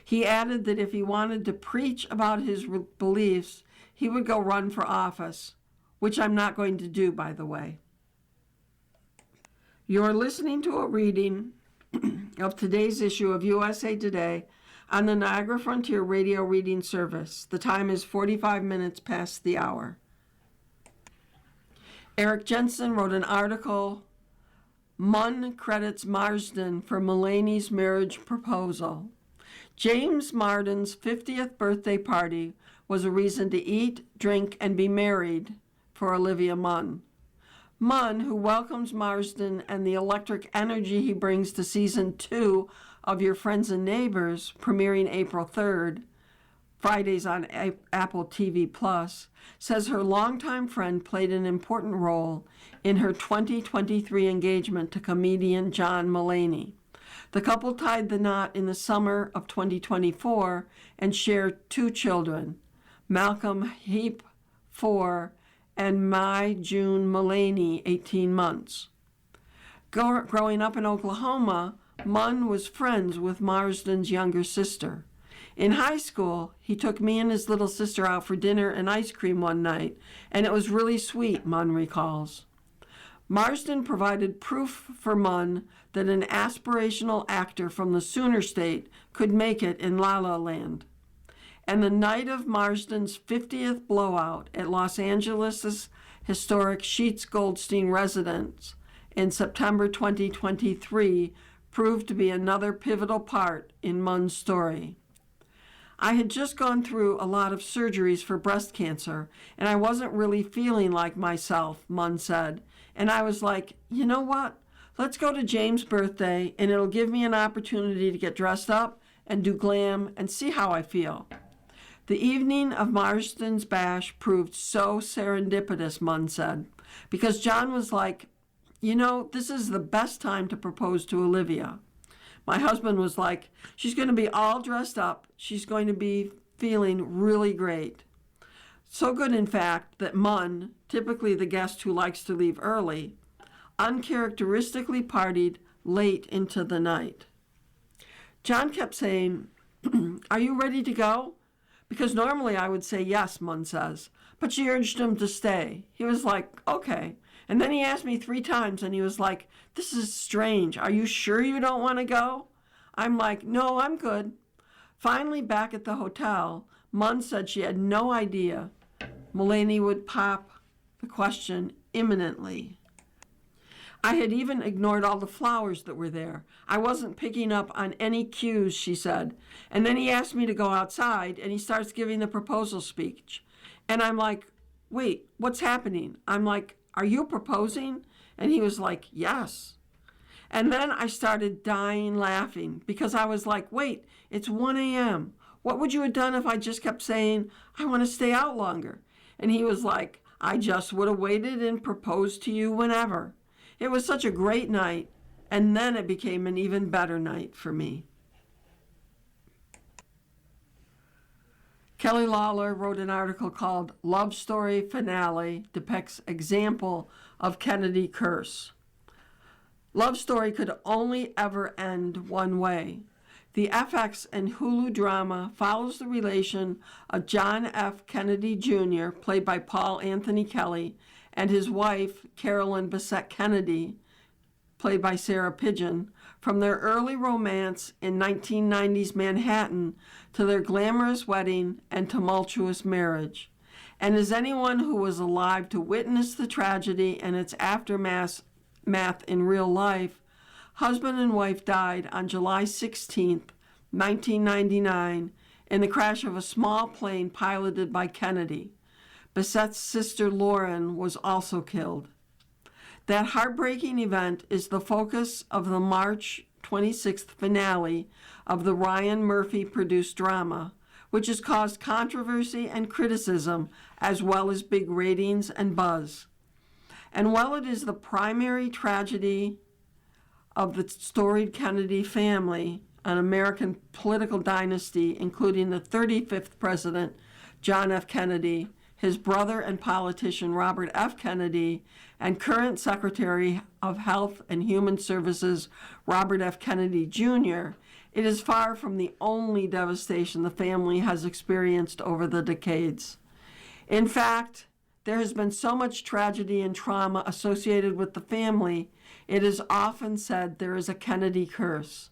He added that if he wanted to preach about his beliefs, he would go run for office, which I'm not going to do, by the way. You're listening to a reading of today's issue of USA Today on the Niagara Frontier Radio Reading Service. The time is 45 minutes past the hour. Eric Jensen wrote an article, Munn credits Marsden for Mulaney's marriage proposal. James Marden's 50th birthday party was a reason to eat, drink, and be married for Olivia Munn. Munn, who welcomes Marsden and the electric energy he brings to season 2 of Your Friends and Neighbors, premiering April 3rd, Fridays on Apple TV Plus, says her longtime friend played an important role in her 2023 engagement to comedian John Mulaney. The couple tied the knot in the summer of 2024 and shared 2 children, Malcolm Heap, 4, and Mai June Mulaney, 18 months. Growing up in Oklahoma, Munn was friends with Marsden's younger sister. In high school, he took me and his little sister out for dinner and ice cream one night, and it was really sweet, Munn recalls. Marsden provided proof for Munn that an aspirational actor from the Sooner State could make it in La La Land. And the night of Marsden's 50th blowout at Los Angeles' historic Sheets Goldstein residence in September 2023 proved to be another pivotal part in Munn's story. I had just gone through a lot of surgeries for breast cancer, and I wasn't really feeling like myself, Munn said. And I was like, you know what? Let's go to James' birthday, and it'll give me an opportunity to get dressed up and do glam and see how I feel. The evening of Marsden's bash proved so serendipitous, Munn said, because John was like, you know, this is the best time to propose to Olivia. My husband was like, she's going to be all dressed up. She's going to be feeling really great. So good, in fact, that Munn, typically the guest who likes to leave early, uncharacteristically partied late into the night. John kept saying, are you ready to go? Because normally I would say yes, Munn says, but she urged him to stay. He was like, okay. And then he asked me 3 times, and he was like, this is strange. Are you sure you don't want to go? I'm like, no, I'm good. Finally, back at the hotel, Munn said she had no idea Mulaney would pop the question imminently. I had even ignored all the flowers that were there. I wasn't picking up on any cues, she said. And then he asked me to go outside, and he starts giving the proposal speech. And I'm like, wait, what's happening? I'm like, are you proposing? And he was like, yes. And then I started dying laughing because I was like, wait, it's 1 a.m. What would you have done if I just kept saying, I want to stay out longer? And he was like, I just would have waited and proposed to you whenever. It was such a great night, and then it became an even better night for me. Kelly Lawler wrote an article called Love Story Finale Depicts Example of Kennedy Curse. Love Story could only ever end one way. The FX and Hulu drama follows the relation of John F. Kennedy Jr., played by Paul Anthony Kelly, and his wife, Carolyn Bessette Kennedy, played by Sarah Pidgeon, from their early romance in 1990s Manhattan to their glamorous wedding and tumultuous marriage. And as anyone who was alive to witness the tragedy and its aftermath in real life, husband and wife died on July 16, 1999, in the crash of a small plane piloted by Kennedy. Bessette's sister Lauren was also killed. That heartbreaking event is the focus of the March 26th finale of the Ryan Murphy-produced drama, which has caused controversy and criticism as well as big ratings and buzz. And while it is the primary tragedy of the storied Kennedy family, an American political dynasty, including the 35th president, John F. Kennedy, his brother and politician Robert F. Kennedy, and current Secretary of Health and Human Services Robert F. Kennedy Jr., it is far from the only devastation the family has experienced over the decades. In fact, there has been so much tragedy and trauma associated with the family, it is often said there is a Kennedy curse.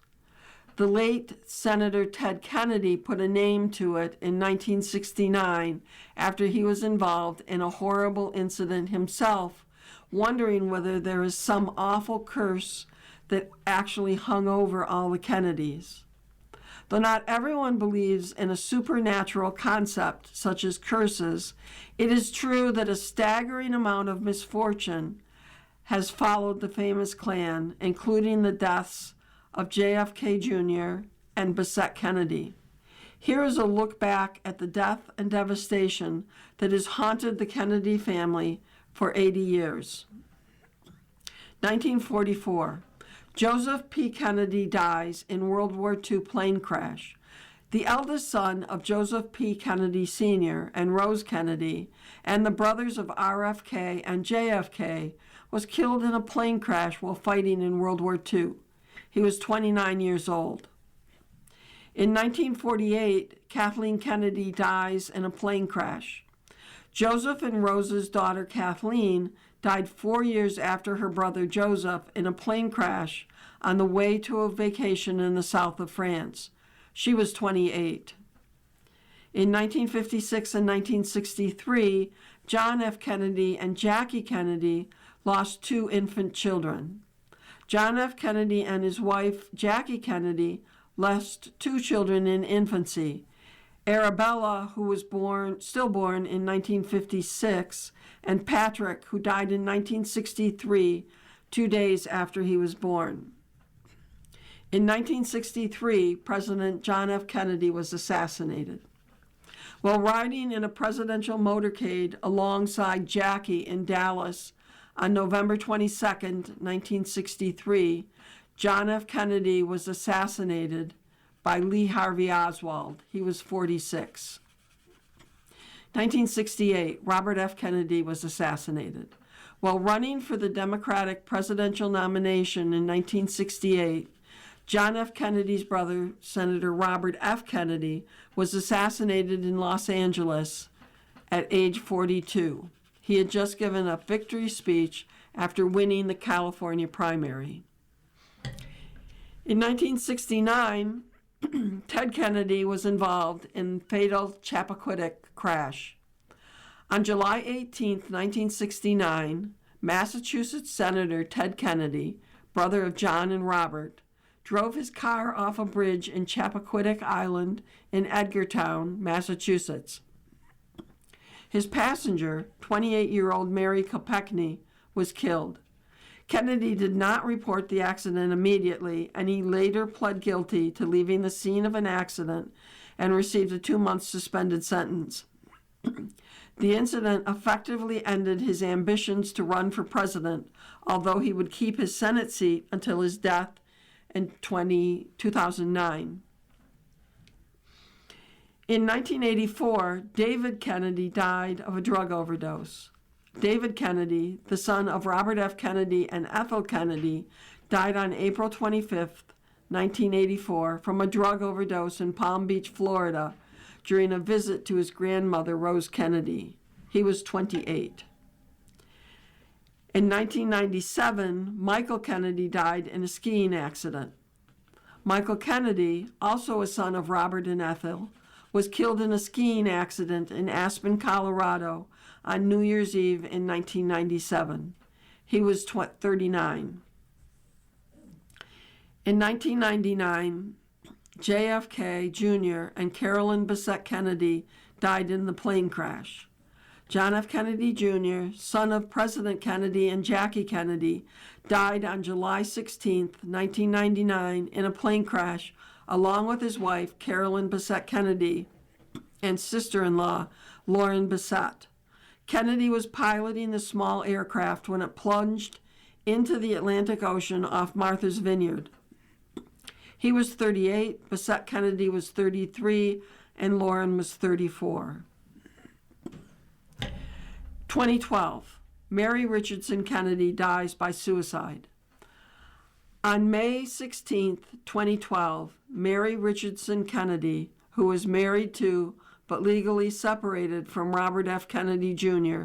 The late Senator Ted Kennedy put a name to it in 1969 after he was involved in a horrible incident himself, wondering whether there is some awful curse that actually hung over all the Kennedys. Though not everyone believes in a supernatural concept such as curses, it is true that a staggering amount of misfortune has followed the famous clan, including the deaths of JFK Jr. and Bessette Kennedy. Here is a look back at the death and devastation that has haunted the Kennedy family for 80 years. 1944. Joseph P. Kennedy dies in World War II plane crash. The eldest son of Joseph P. Kennedy Sr. and Rose Kennedy, and the brothers of RFK and JFK, was killed in a plane crash while fighting in World War II. He was 29 years old. In 1948, Kathleen Kennedy dies in a plane crash. Joseph and Rosa's daughter Kathleen died 4 years after her brother Joseph in a plane crash on the way to a vacation in the south of France. She was 28. In 1956 and 1963, John F. Kennedy and Jackie Kennedy lost 2 infant children. John F. Kennedy and his wife, Jackie Kennedy, lost 2 children in infancy. Arabella, who was stillborn in 1956, and Patrick, who died in 1963, 2 days after he was born. In 1963, President John F. Kennedy was assassinated. While riding in a presidential motorcade alongside Jackie in Dallas on November 22, 1963, John F. Kennedy was assassinated by Lee Harvey Oswald. He was 46. 1968, Robert F. Kennedy was assassinated. While running for the Democratic presidential nomination in 1968, John F. Kennedy's brother, Senator Robert F. Kennedy, was assassinated in Los Angeles at age 42. He had just given a victory speech after winning the California primary. In 1969, Ted Kennedy was involved in the fatal Chappaquiddick crash. On July 18, 1969, Massachusetts Senator Ted Kennedy, brother of John and Robert, drove his car off a bridge in Chappaquiddick Island in Edgartown, Massachusetts. His passenger, 28-year-old Mary Kopechne, was killed. Kennedy did not report the accident immediately, and he later pled guilty to leaving the scene of an accident and received a 2-month suspended sentence. The incident effectively ended his ambitions to run for president, although he would keep his Senate seat until his death in 2009. In 1984, David Kennedy died of a drug overdose. David Kennedy, the son of Robert F. Kennedy and Ethel Kennedy, died on April 25, 1984, from a drug overdose in Palm Beach, Florida, during a visit to his grandmother, Rose Kennedy. He was 28. In 1997, Michael Kennedy died in a skiing accident. Michael Kennedy, also a son of Robert and Ethel, was killed in a skiing accident in Aspen, Colorado on New Year's Eve in 1997. He was 39. In 1999, JFK Jr. and Carolyn Bessette Kennedy died in the plane crash. John F. Kennedy Jr., son of President Kennedy and Jackie Kennedy, died on July 16, 1999, in a plane crash, along with his wife, Carolyn Bessette Kennedy, and sister-in-law, Lauren Bessette. Kennedy was piloting the small aircraft when it plunged into the Atlantic Ocean off Martha's Vineyard. He was 38, Bessette Kennedy was 33, and Lauren was 34. 2012, Mary Richardson Kennedy dies by suicide. On May 16, 2012, Mary Richardson Kennedy, who was married to but legally separated from Robert F. Kennedy Jr.,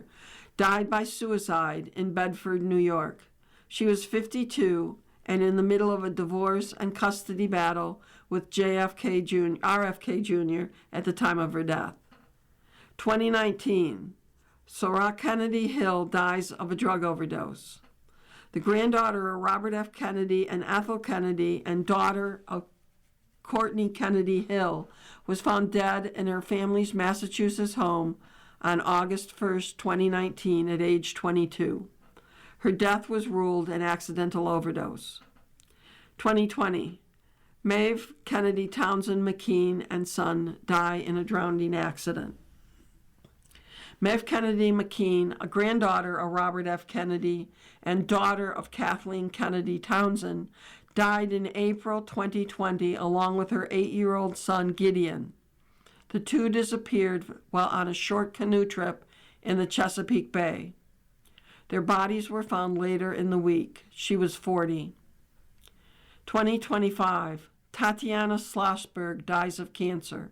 died by suicide in Bedford, New York. She was 52 and in the middle of a divorce and custody battle with RFK Jr. at the time of her death. 2019, Soraya Kennedy Hill dies of a drug overdose. The granddaughter of Robert F. Kennedy and Ethel Kennedy and daughter of Courtney Kennedy Hill was found dead in her family's Massachusetts home on August 1, 2019, at age 22. Her death was ruled an accidental overdose. 2020, Maeve Kennedy Townsend McKean and son die in a drowning accident. Maeve Kennedy McKean, a granddaughter of Robert F. Kennedy and daughter of Kathleen Kennedy Townsend, died in April 2020 along with her 8-year-old son Gideon. The two disappeared while on a short canoe trip in the Chesapeake Bay. Their bodies were found later in the week. She was 40. 2025, Tatiana Schlossberg dies of cancer.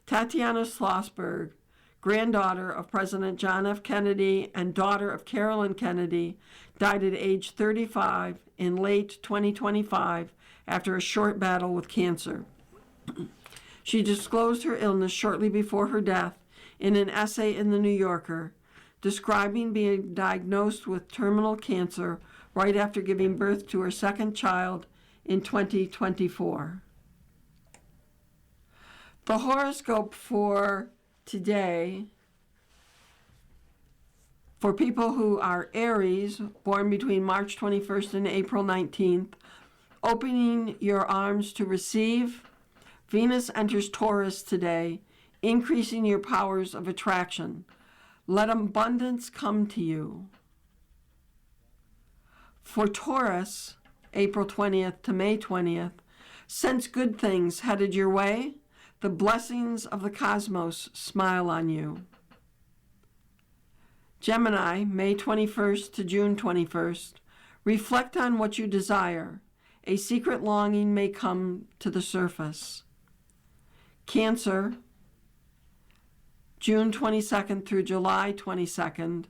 Tatiana Schlossberg, granddaughter of President John F. Kennedy and daughter of Carolyn Kennedy, died at age 35 in late 2025 after a short battle with cancer. She disclosed her illness shortly before her death in an essay in The New Yorker, describing being diagnosed with terminal cancer right after giving birth to her second child in 2024. The horoscope for today, for people who are Aries, born between March 21st and April 19th, opening your arms to receive. Venus enters Taurus today, increasing your powers of attraction. Let abundance come to you. For Taurus, April 20th to May 20th, sense good things headed your way. The blessings of the cosmos smile on you. Gemini, May 21st to June 21st, reflect on what you desire. A secret longing may come to the surface. Cancer, June 22nd through July 22nd,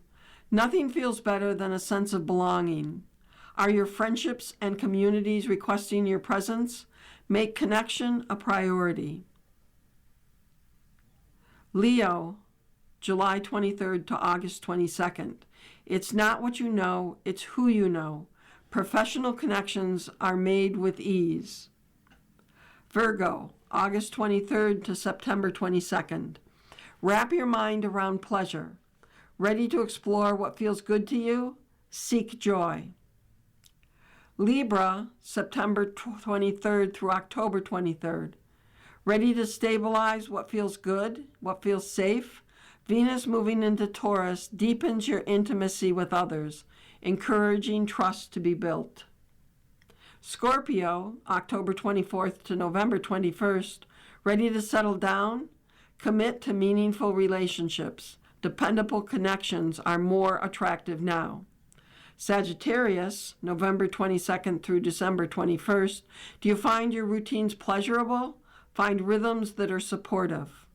nothing feels better than a sense of belonging. Are your friendships and communities requesting your presence? Make connection a priority. Leo, July 23rd to August 22nd. It's not what you know, it's who you know. Professional connections are made with ease. Virgo, August 23rd to September 22nd. Wrap your mind around pleasure. Ready to explore what feels good to you? Seek joy. Libra, September 23rd through October 23rd. Ready to stabilize what feels good, what feels safe? Venus moving into Taurus deepens your intimacy with others, encouraging trust to be built. Scorpio, October 24th to November 21st. Ready to settle down? Commit to meaningful relationships. Dependable connections are more attractive now. Sagittarius, November 22nd through December 21st. Do you find your routines pleasurable? Find rhythms that are supportive.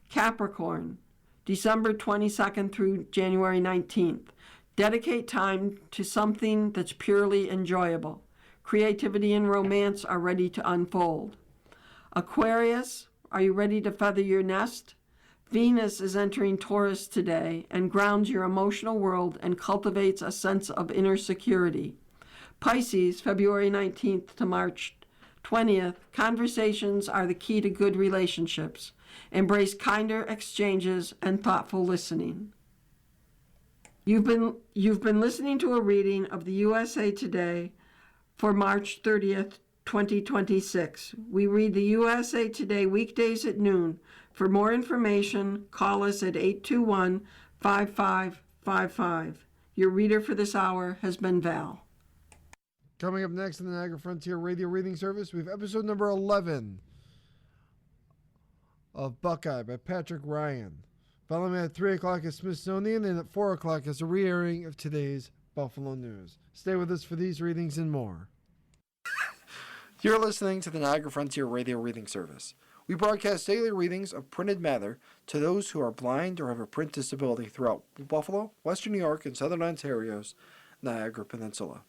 Capricorn, December 22nd through January 19th. Dedicate time to something that's purely enjoyable. Creativity and romance are ready to unfold. Aquarius, are you ready to feather your nest? Venus is entering Taurus today and grounds your emotional world and cultivates a sense of inner security. Pisces, February 19th to March 20th, conversations are the key to good relationships. Embrace kinder exchanges and thoughtful listening. You've been listening to a reading of the USA Today for March 30th, 2026. We read the USA Today weekdays at noon. For more information, call us at 821-5555. Your reader for this hour has been Val. Coming up next in the Niagara Frontier Radio Reading Service, we have episode number 11 of Buckeye by Patrick Ryan. Following at 3 o'clock is Smithsonian, and at 4 o'clock is a re-airing of today's Buffalo News. Stay with us for these readings and more. You're listening to the Niagara Frontier Radio Reading Service. We broadcast daily readings of printed matter to those who are blind or have a print disability throughout Buffalo, Western New York, and Southern Ontario's Niagara Peninsula.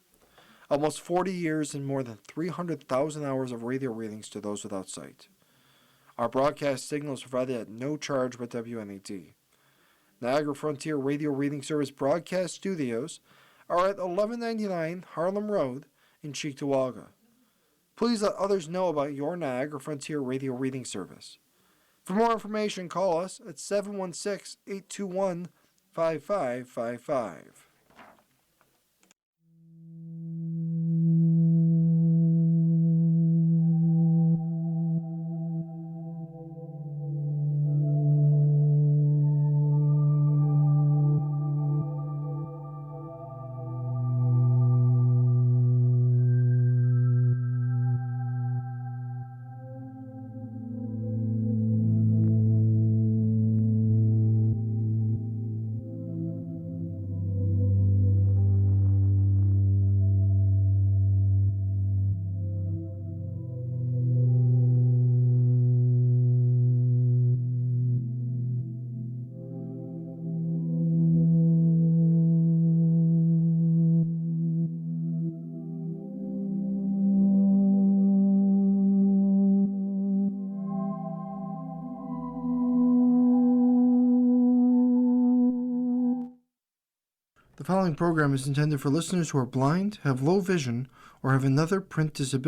Almost 40 years and more than 300,000 hours of radio readings to those without sight. Our broadcast signal is provided at no charge by WNET. Niagara Frontier Radio Reading Service broadcast studios are at 1199 Harlem Road in Cheektowaga. Please let others know about your Niagara Frontier Radio Reading Service. For more information, call us at 716-821-5555. The following program is intended for listeners who are blind, have low vision, or have another print disability.